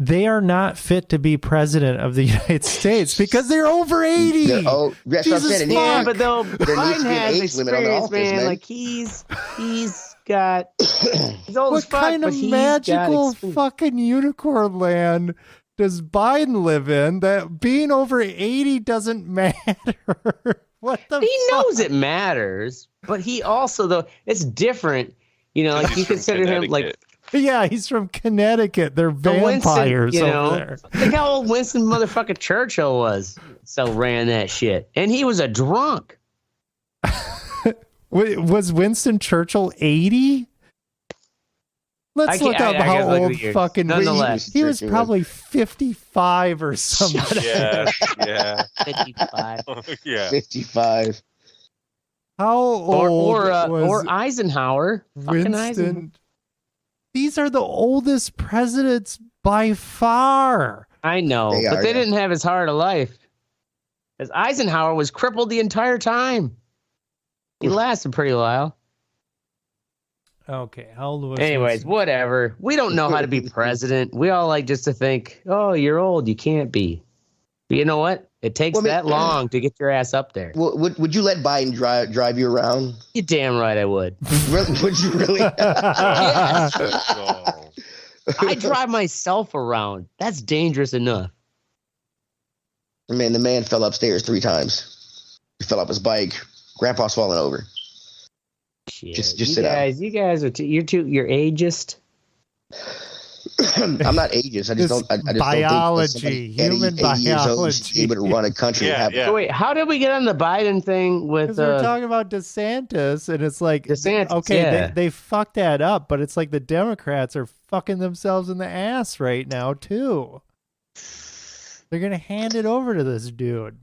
B: They are not fit to be president of the United States because they're over 80.
A: That's what I'm saying.
D: Yeah, but though Biden has experience, man. Like he's got. He's old as fuck,
B: what kind of magical fucking unicorn land does Biden live in that being over 80 doesn't matter? What the?
D: He knows it matters, but he also though it's different. You know, like you consider him like.
B: Yeah, he's from Connecticut. They're vampires over there.
D: Look how old Winston motherfucking Churchill was. So ran that shit. And he was a drunk.
B: Was Winston Churchill 80? Let's look up how old fucking he was probably 55 or something.
C: Yeah.
D: 55.
C: Yeah.
A: 55.
B: How old
D: or Eisenhower.
B: Winston Eisenhower. These are the oldest presidents by far.
D: I know, but they didn't have as hard a life. As Eisenhower was crippled the entire time. He lasted pretty while.
B: Okay, how old was
D: Anyways, whatever. We don't know how to be president. We all like just to think, oh, you're old, you can't be. But you know what? It takes that long to get your ass up there.
A: Well, would you let Biden drive you around?
D: You're damn right I would.
A: Would you really?
D: Yes. I drive myself around. That's dangerous enough.
A: Man, the man fell upstairs 3 times. He fell off his bike. Grandpa's falling over.
D: Shit.
A: Just sit down.
D: You guys are you're ageist.
A: I'm not ageist. I just don't.
B: Biology, human biology.
A: Able to run a country.
D: So wait, how did we get on the Biden thing with?
B: Because we're talking about DeSantis, and it's like
D: DeSantis.
B: Okay, they fucked that up, but it's like the Democrats are fucking themselves in the ass right now too. They're gonna hand it over to this dude.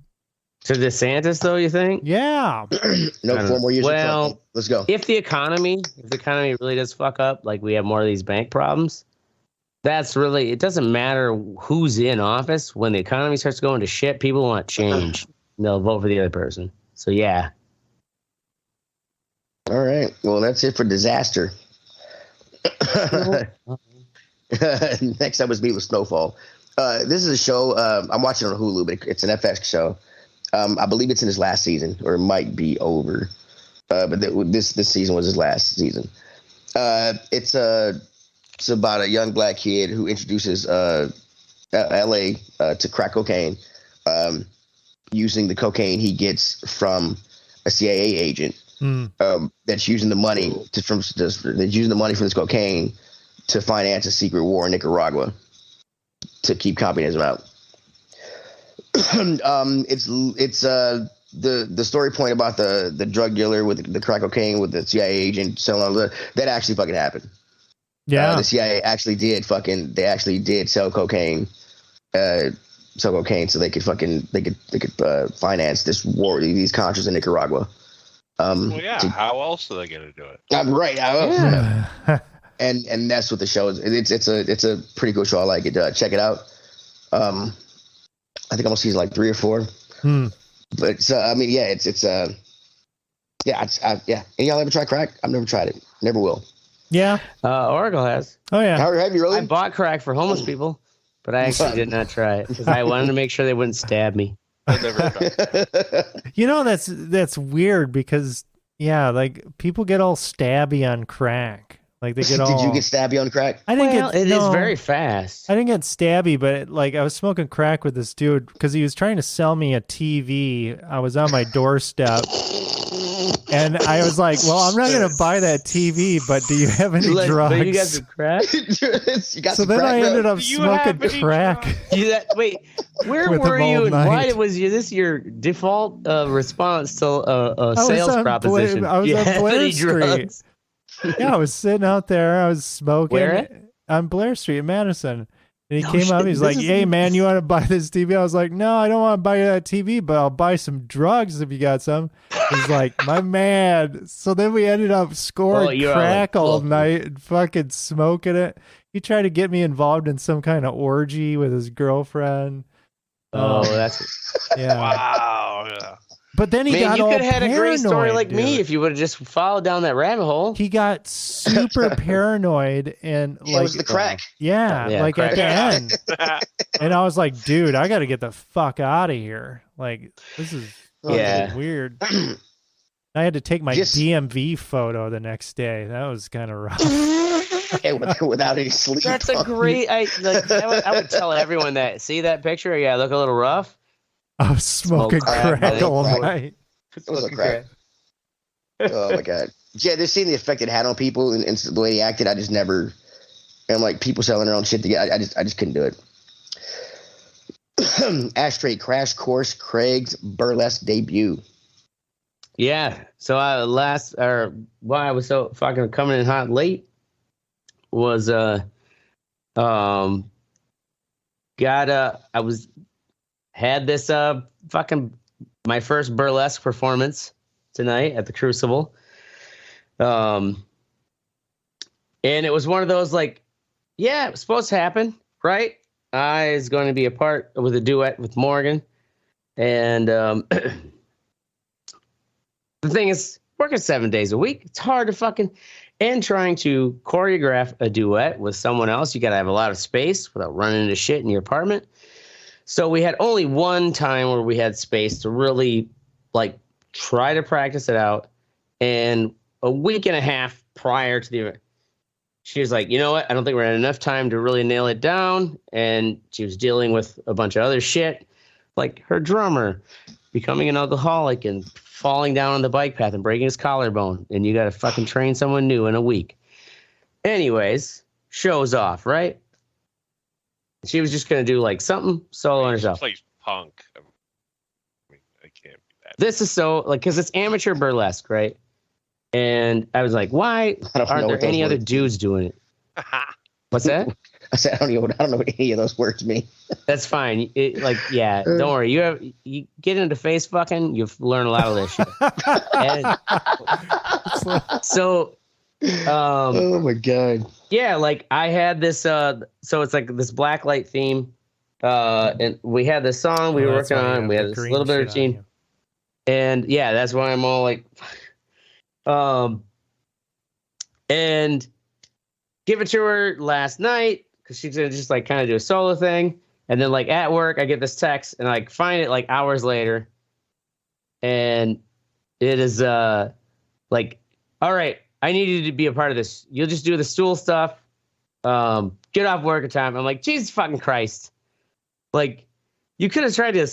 D: To DeSantis, though, you think?
B: Yeah.
A: 4 more years.
D: Well,
A: let's go.
D: If the economy really does fuck up, like we have more of these bank problems, That's really, it doesn't matter who's in office. When the economy starts going to shit, people want change. They'll vote for the other person. So, yeah.
A: All right. Well, that's it for disaster. Next up was me with Snowfall. This is a show I'm watching on Hulu, but it's an FX show. I believe it's in his last season, or it might be over. But this season was his last season. It's about a young black kid who introduces LA to crack cocaine, using the cocaine he gets from a CIA agent that's using the money from this cocaine to finance a secret war in Nicaragua to keep communism out. It's the story point about the drug dealer with the crack cocaine with the CIA agent selling all that actually fucking happened.
B: Yeah,
A: the CIA actually did sell cocaine, so they could finance this war, these contras in Nicaragua.
C: Well, yeah. How else are they going to do it?
A: Right.
B: Yeah.
A: And that's what the show is. It's a pretty cool show. I like it. Check it out. I think I'm on season like 3 or 4. But I mean, yeah, it's yeah. Any y'all ever try crack? I've never tried it. Never will.
B: Yeah.
D: Oracle has.
B: Oh yeah.
A: Have you really?
D: I bought crack for homeless people, but I actually did not try it because I wanted to make sure they wouldn't stab me.
C: I've never tried.
B: You know, that's weird because like people get all stabby on crack. Like they get all.
A: Did you get stabby on crack?
B: I didn't
D: It is very fast.
B: I didn't get stabby, but like I was smoking crack with this dude because he was trying to sell me a TV. I was on my doorstep. And I was like, well, I'm not going to buy that TV, but do you have any drugs?
D: But you got some crack?
B: So then I ended up smoking crack.
D: Wait, where were you and why was this your default response to a sales proposition?
B: I was on Blair Street. Yeah, I was sitting out there. I was smoking.
D: Where?
B: On Blair Street in Madison. And he came up, he's like, hey, man, you want to buy this TV? I was like, no, I don't want to buy that TV, but I'll buy some drugs if you got some. He's like, my man. So then we ended up scoring crack all night and fucking smoking it. He tried to get me involved in some kind of orgy with his girlfriend.
D: Oh, that's...
B: Yeah.
C: Wow. Yeah.
B: But then he got all paranoid. You could have had a great story
D: like me if you would have just followed down that rabbit hole.
B: He got super paranoid and like...
A: It was the crack.
B: Yeah, like crack. At the end. And I was like, dude, I got to get the fuck out of here. Like, this is weird. I had to take my DMV photo the next day. That was kind of rough.
A: Without any sleep.
D: That's a great... I would tell everyone that. See that picture? Yeah, look a little rough.
B: I was smoking crack all night.
A: Smoking crack. Oh my god! Yeah, just seeing the effect it had on people and the way he acted, I just never. And like people selling their own shit together, I just couldn't do it. Ashtray Crash Course Craig's burlesque debut.
D: Yeah. So why I was so fucking coming in hot late was had this fucking my first burlesque performance tonight at the Crucible. And it was one of those like, yeah, it was supposed to happen, right? I was going to be a part with a duet with Morgan. And the thing is, working 7 days a week, it's hard to fucking, and trying to choreograph a duet with someone else, you got to have a lot of space without running into shit in your apartment. So we had only one time where we had space to really like try to practice it out. And a week and a half prior to the event, she was like, you know what? I don't think we're at enough time to really nail it down. And she was dealing with a bunch of other shit, like her drummer becoming an alcoholic and falling down on the bike path and breaking his collarbone. And you got to fucking train someone new in a week. Anyways, show's off, right? She was just going to do like something solo on herself.
C: Plays punk. I mean, I can't be that.
D: This is so like, because it's amateur burlesque, right? And I was like, why aren't there any other dudes doing it? What's that?
A: I said, I don't know what any of those words mean.
D: That's fine. Don't worry. You get into face fucking, you learn a lot of this shit. So
A: Oh my god.
D: Yeah, like I had this. So it's like this black light theme, and we had this song we were working on. We had this little bit of routine, and yeah, that's why I'm all like, and give it to her last night because she's gonna just like kind of do a solo thing, and then like at work I get this text and like find it like hours later, and it is like, all right, I need you to be a part of this. You'll just do the stool stuff. Get off work at time. I'm like, Jesus fucking Christ. Like, you could have tried to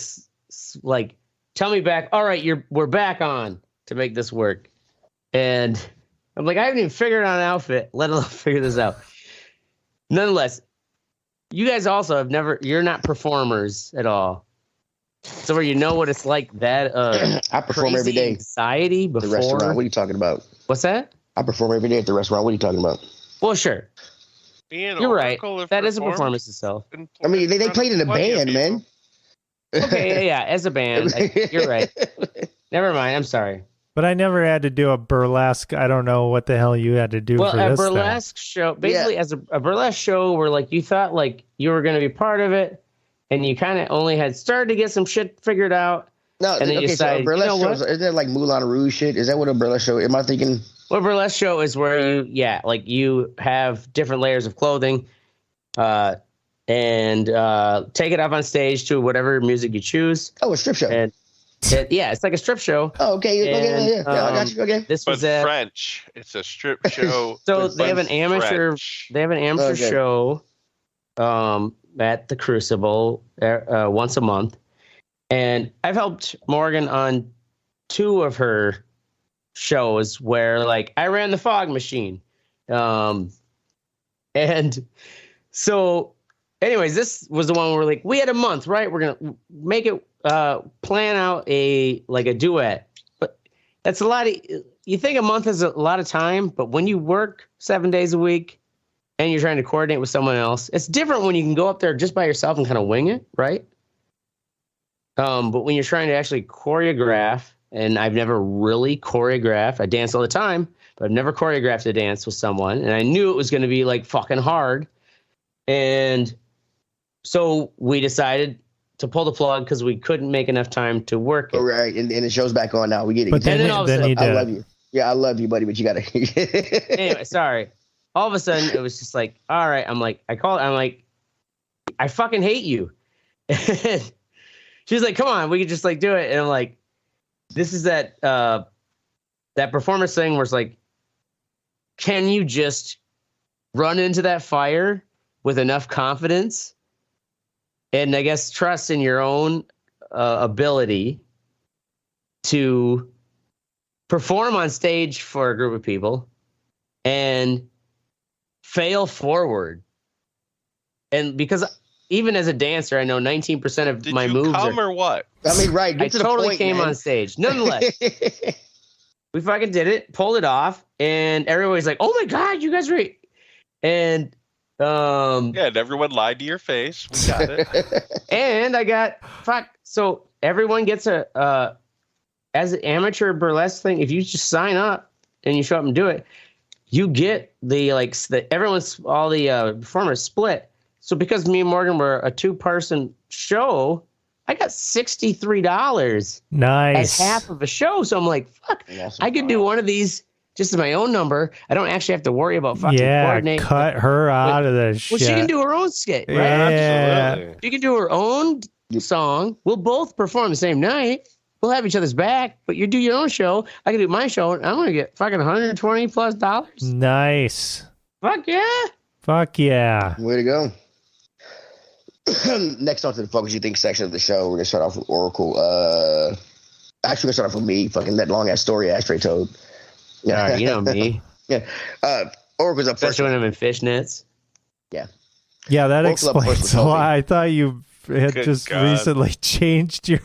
D: like tell me back. All right, we're back on to make this work. And I'm like, I haven't even figured out an outfit, let alone figure this out. Nonetheless, you guys also you're not performers at all. So where you know what it's like that
A: I perform every day.
D: Anxiety before
A: the restaurant. What are you talking about?
D: What's that?
A: I perform every day at the restaurant. What are you talking about?
D: Well, sure. You're right. That is a performance itself.
A: I mean, they played in a band, man.
D: Okay, yeah, as a band. You're right. Never mind. I'm sorry.
B: But I never had to do a burlesque. I don't know what the hell you had to do for this.
D: Well, a burlesque show, basically as a burlesque show where like you thought like you were going to be part of it, and you kind of only had started to get some shit figured out.
A: No,
D: and then you decided,
A: so a burlesque show, is that like Moulin Rouge shit? Is that what a burlesque show? Am I thinking?
D: Well, a burlesque show is where you have different layers of clothing, and take it up on stage to whatever music you choose.
A: Oh, a strip show.
D: And it's like a strip show.
A: Oh, okay.
D: And,
A: yeah, I got you. Okay.
D: This was
C: French. It's a strip show.
D: So they have an amateur. They have an amateur show, at the Crucible once a month, and I've helped Morgan on 2 of her shows where like I ran the fog machine, and so anyways, this was the one where like we had a month, right? We're gonna make it plan out a duet, but that's a lot of, you think a month is a lot of time, but when you work 7 days a week and you're trying to coordinate with someone else, it's different when you can go up there just by yourself and kind of wing it, right? But when you're trying to actually choreograph, and I've never really choreographed, I dance all the time, but I've never choreographed a dance with someone, and I knew it was going to be like fucking hard. And so we decided to pull the plug because we couldn't make enough time to work it.
A: All right, and the show's back on now. We get it.
B: But then
A: I love you. Yeah, I love you, buddy, but you got to.
D: Anyway, sorry. All of a sudden, it was just like, all right. I'm like, I fucking hate you. She's like, come on, we could just like do it. And I'm like, this is that performance thing where it's like, can you just run into that fire with enough confidence and I guess trust in your own ability to perform on stage for a group of people and fail forward? And because even as a dancer, I know 19% of my moves
C: or what?
A: I mean, right.
D: I totally came on stage. Nonetheless, we fucking did it, pulled it off, and everybody's like, "Oh my god, you guys are!" And
C: and everyone lied to your face. We got it.
D: And I got so everyone gets a as an amateur burlesque thing. If you just sign up and you show up and do it, you get all the performers split. So because me and Morgan were a 2-person show, I got $63.
B: Nice.
D: As half of a show. So I'm like, fuck, I could do one of these just as my own number. I don't actually have to worry about fucking coordinating.
B: Cut her out of the shit.
D: Well, she can do her own skit, right?
C: Absolutely.
D: She can do her own song. We'll both perform the same night. We'll have each other's back, but you do your own show. I can do my show. And I'm going to get fucking $120+.
B: Nice.
D: Fuck yeah.
B: Fuck yeah.
A: Way to go. Next on to the fuck what you think section of the show. We're gonna start off with Oracle. Actually, we're gonna start off with me. Fucking that long ass story Ashtray told.
D: Yeah, you know me.
A: Yeah. Oracle's up first.
D: Especially when I'm in fishnets.
A: Yeah.
B: Yeah, that explains a lot. I thought you had recently changed your.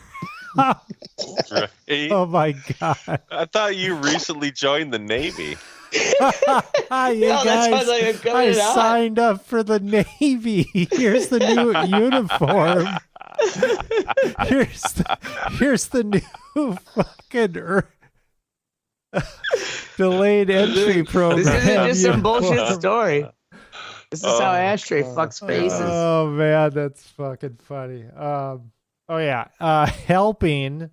C: Right.
B: Oh my god!
C: I thought you recently joined the Navy.
B: I signed up for the Navy. Here's the new uniform. Here's the new fucking Delayed entry program.
D: This isn't just some bullshit story. This is how Ashtray fucks faces.
B: Oh man, that's fucking funny. Helping.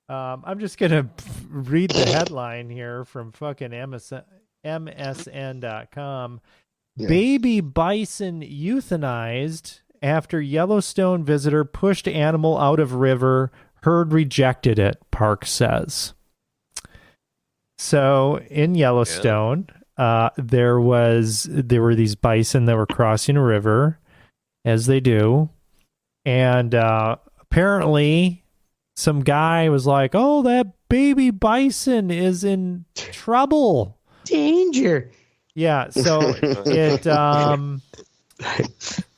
B: I'm just gonna read the headline here from fucking MSN.com. Yeah. Baby bison euthanized after Yellowstone visitor pushed animal out of river. Herd rejected it, Park says. So in Yellowstone, there were these bison that were crossing a river, as they do, and apparently some guy was like, "Oh, that baby bison is in trouble,
D: danger."
B: Yeah, so it grabbed the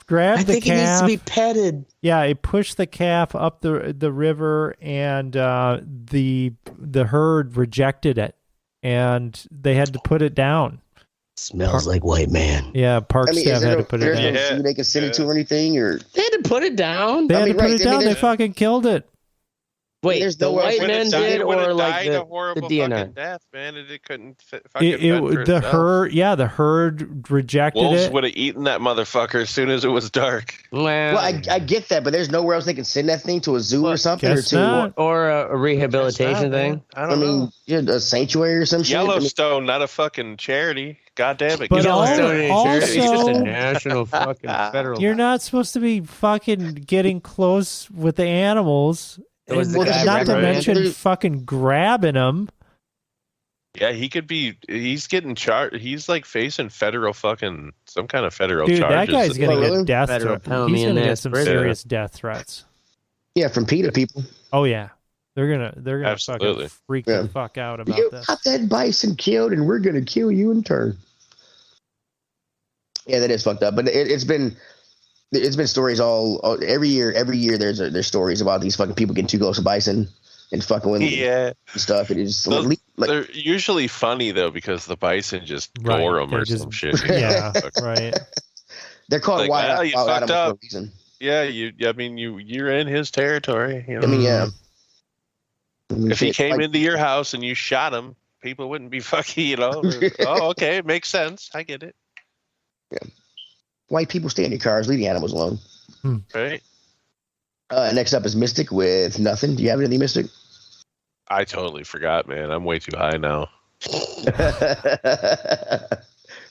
B: calf. I think it needs to be
D: petted.
B: Yeah, it pushed the calf up the river, and the herd rejected it, and they had to put it down.
D: Smells like white man.
B: Yeah, Park staff had to put it down.
A: No they can send it to or anything, or
D: they had to put it down.
B: They had to put it down. They fucking killed it.
D: Wait, the white men did, or like the DNR?
C: Death, man, it couldn't
B: the herd, the herd rejected
C: Wolves
B: it.
C: Would have eaten that motherfucker as soon as it was dark.
A: Well, I get that, but there's nowhere else they can send that thing to a zoo or something,
D: or a rehabilitation thing.
A: I mean, a sanctuary or some shit.
C: Yellowstone, not a fucking charity. God damn it!
B: But
D: also, it's just a national fucking federal.
B: You're not supposed to be fucking getting close with the animals. Not to mention fucking grabbing them.
C: Yeah, he could be. He's getting charged. He's like facing federal some kind of federal charges.
B: Dude, that guy's gonna get death threats. He's gonna get some serious death threats.
A: Yeah, from PETA people.
B: Oh yeah, they're gonna fucking freak the fuck out about this. You
A: got that bison killed, and we're gonna kill you in turn. Yeah, that is fucked up. But it's been stories every year. Every year there's stories about these fucking people getting too close to bison and fucking with and stuff. It is
C: they're usually funny though because the bison just gore them or some shit.
B: Yeah, right.
A: They're called wild animals for a reason.
C: Yeah, you're in his territory. You know?
A: I mean, yeah.
C: If he came into your house and you shot him, people wouldn't be fucking. Oh, okay, it makes sense. I get it.
A: Yeah. White people stay in your cars. Leave the animals alone.
C: Right.
A: Next up is Mystic with nothing. Do you have anything, Mystic?
C: I totally forgot, man. I'm way too high now.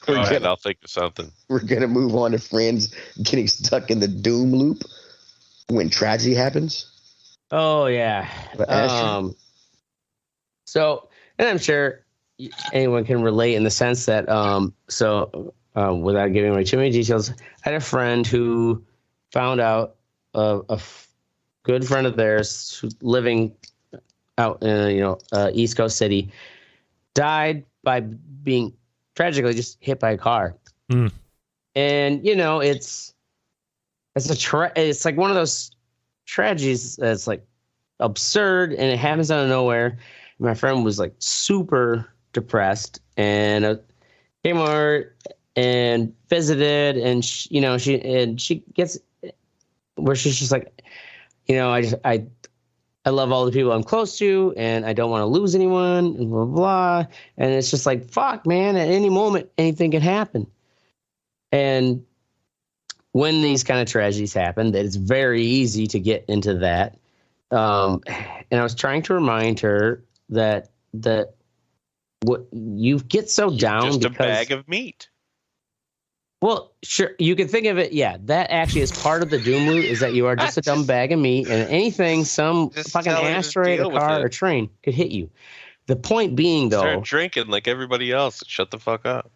C: I'll think of something. We're
A: going to move on to friends getting stuck in the doom loop when tragedy happens.
D: Oh, yeah. So, and I'm sure anyone can relate in the sense that, without giving away too many details, I had a friend who found out a good friend of theirs who's living out in East Coast city died by being tragically just hit by a car. And it's like one of those tragedies that's like absurd and it happens out of nowhere. My friend was like super depressed and came over and visited, and she gets where she's just like, I love all the people I'm close to, and I don't want to lose anyone, and blah, blah. And it's just like, fuck, man, at any moment, anything can happen. And when these kind of tragedies happen, that it's very easy to get into that. And I was trying to remind her that what you get so down
C: just
D: because
C: a bag of meat.
D: Well, sure. You can think of it. Yeah, that actually is part of the doom loop is that you are just a dumb bag of meat and anything, some fucking asteroid, a car, or train could hit you. The point being, though.
C: Start drinking like everybody else. Shut the fuck up.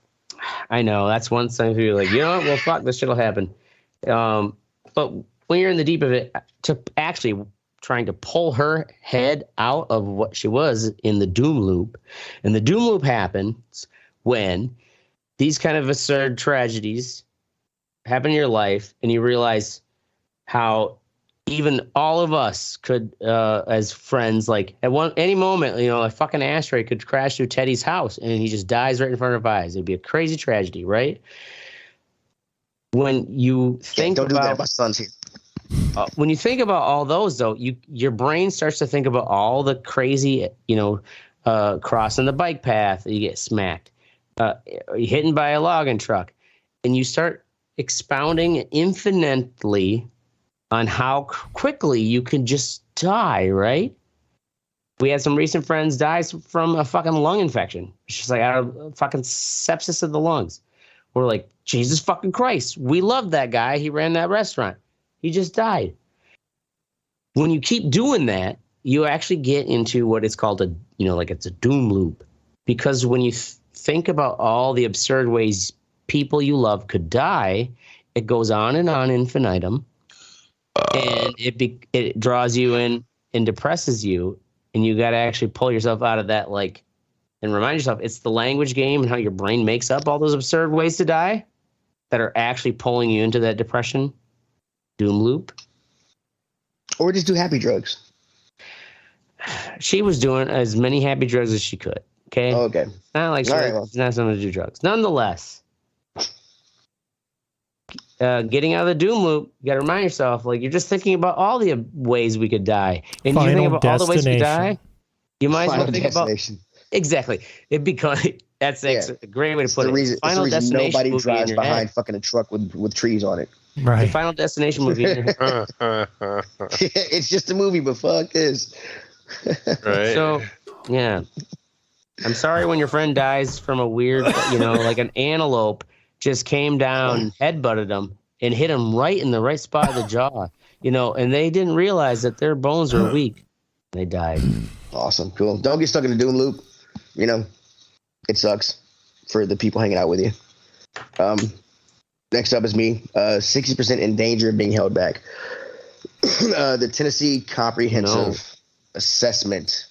D: I know. That's one thing to be like, well, fuck, this shit will happen. But when you're in the deep of it, to actually trying to pull her head out of what she was in the doom loop. And the doom loop happens when these kind of absurd tragedies happen in your life and you realize how even all of us could, as friends, like at any moment, a fucking Ashtray could crash through Teddy's house and he just dies right in front of our eyes. It'd be a crazy tragedy, right? When you think
A: don't do that. My son's here.
D: When you think about all those, though, your brain starts to think about all the crazy, crossing the bike path, you get smacked. Hidden by a logging truck. And you start expounding infinitely on how quickly you can just die, right? We had some recent friends die from a fucking lung infection. It's just like out of fucking sepsis of the lungs. We're like, Jesus fucking Christ. We love that guy. He ran that restaurant. He just died. When you keep doing that, you actually get into what is called it's a doom loop. Because when you think about all the absurd ways people you love could die, it goes on and on infinitum. And it draws you in and depresses you. And you got to actually pull yourself out of that, and remind yourself it's the language game and how your brain makes up all those absurd ways to die that are actually pulling you into that depression doom loop.
A: Or just do happy drugs.
D: She was doing as many happy drugs as she could. Okay.
A: Oh, okay.
D: It's not like she's not someone to do drugs. Nonetheless, getting out of the doom loop, you got to remind yourself, you're just thinking about all the ways we could die. And you think about all the ways we could die, you might as well think about... Exactly. It becomes... That's a great way to put it.
A: Final Destination nobody drives behind fucking a truck with trees on it.
B: Right.
D: The Final Destination movie.
A: It's just a movie, but fuck this.
C: Right.
D: So, yeah. I'm sorry when your friend dies from a weird, like an antelope just came down, headbutted him, and hit him right in the right spot of the jaw. And they didn't realize that their bones were weak. They died.
A: Awesome. Cool. Don't get stuck in the doom loop. It sucks for the people hanging out with you. Next up is me. 60% in danger of being held back. The Tennessee Comprehensive Assessment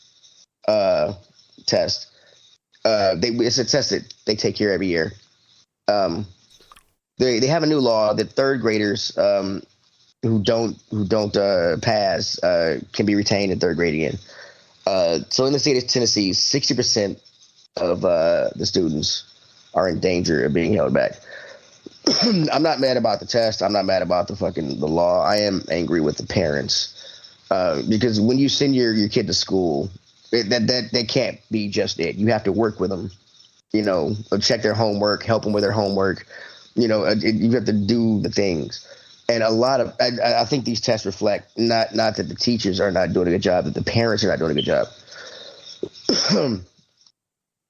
A: Test. It's a test that they take here every year. They have a new law that third graders who don't pass can be retained in third grade again. So in the state of Tennessee, 60% of the students are in danger of being held back. I'm not mad about the test. I'm not mad about the law. I am angry with the parents because when you send your kid to school, that can't be just it. You have to work with them. Check their homework, help them with their homework. You have to do the things. And I think these tests reflect not that the teachers are not doing a good job, that the parents are not doing a good job.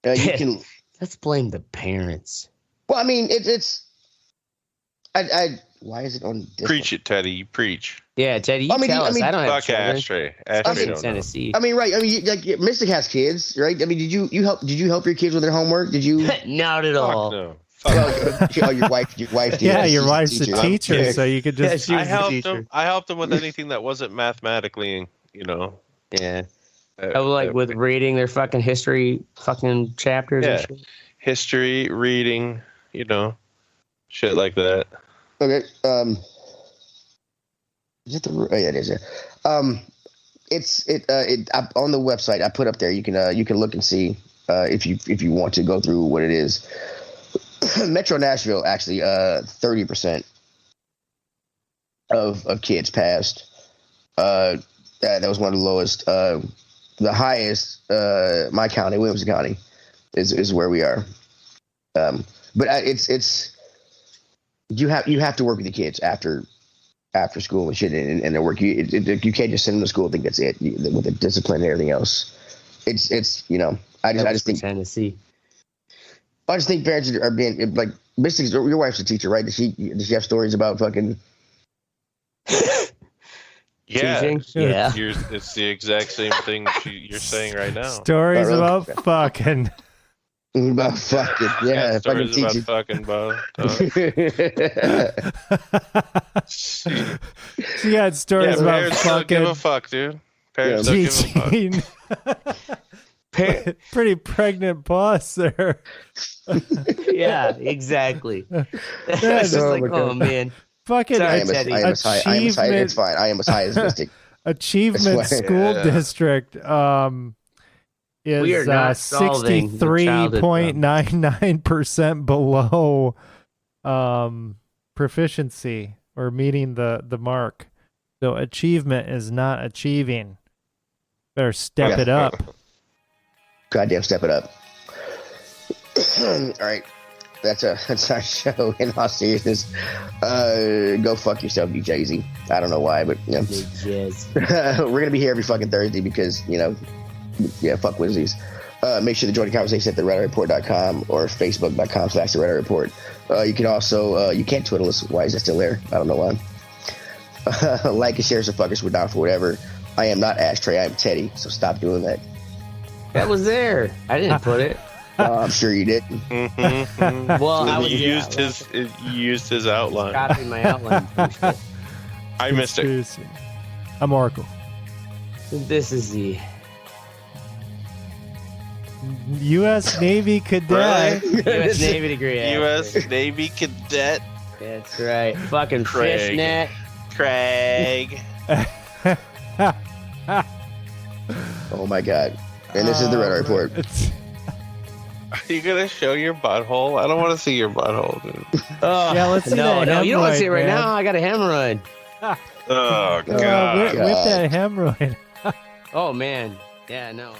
D: Let's blame the parents.
A: Well, I mean, why is it on?
C: Preach it, Teddy. You preach.
D: Yeah, Teddy. Tell us. I don't have children.
C: Ashtray. Ashtray don't
D: Tennessee.
C: know.
A: Mystic has kids, right? I mean, did you help your kids with their homework? Did you?
D: Not at all.
C: No.
A: Your wife.
B: Yeah, your wife's a teacher, so you could just.
C: I helped them with anything that wasn't mathematically,
D: Yeah. With reading their fucking history, fucking chapters.
C: Yeah.
D: And shit.
C: History, reading, shit like that.
A: Okay. Is it the? Oh, yeah, it is. Yeah. On the website I put up there. You can look and see if you want to go through what it is. Metro Nashville actually 30% of kids passed. That was one of the lowest. The highest, my county, Williamson County, is where we are. But it's you have to work with the kids after school and shit and their work. You can't just send them to school and think that's it with the discipline and everything else. It's I just think
D: Tennessee.
A: I just think parents are being like Mystic's. Your wife's a teacher, right? Does she have stories about fucking?
C: Yeah,
D: teaching? Yeah.
C: It's the exact same thing you're saying right now.
B: Stories about fucking.
A: About fucking, yeah.
C: Stories about fucking, Bo.
B: She had stories about
C: parents
B: fucking.
C: Don't give a fuck, dude. Parents don't give a fuck.
B: Pretty pregnant boss there.
D: Yeah, exactly. It's just oh man.
B: Fucking
A: Sorry, I am as high. It's fine. I am as high as Mystic.
B: Achievement School District is 63.99% below proficiency or meeting the mark. So achievement is not achieving. Better step it up.
A: goddamn step it up. All right. That's our show. In all seriousness, go fuck yourself, you Jay-Z. I don't know why, but you know. We're gonna be here every fucking Thursday because fuck Wednesdays. Make sure to join the conversation at theredeyereport.com or facebook.com/theredeyereport. You can also you can't Twitter us. Why is that still there? I don't know why. Like and share, so fuckers, we're down for whatever. I am not Ashtray. I am Teddy. So stop doing that.
D: That was there. I didn't put it.
A: I'm sure you did.
D: Well,
C: you used his outline.
D: Copied my outline.
C: I missed it.
B: I'm Oracle.
D: This is the
B: U.S. Navy cadet.
D: U.S. Navy degree.
C: U.S. Navy cadet.
D: That's right. Fucking
C: Craig.
D: fishnet.
C: Craig.
A: Oh my god. And this is the Red Eye Report.
C: Are you gonna show your butthole? I don't want to see your butthole, dude.
B: Yeah, let's see
D: No,
B: that
D: you don't want to see it right
B: man.
D: now. I got a hemorrhoid.
C: Oh god.
B: Whip that hemorrhoid.
D: Oh man. Yeah, no.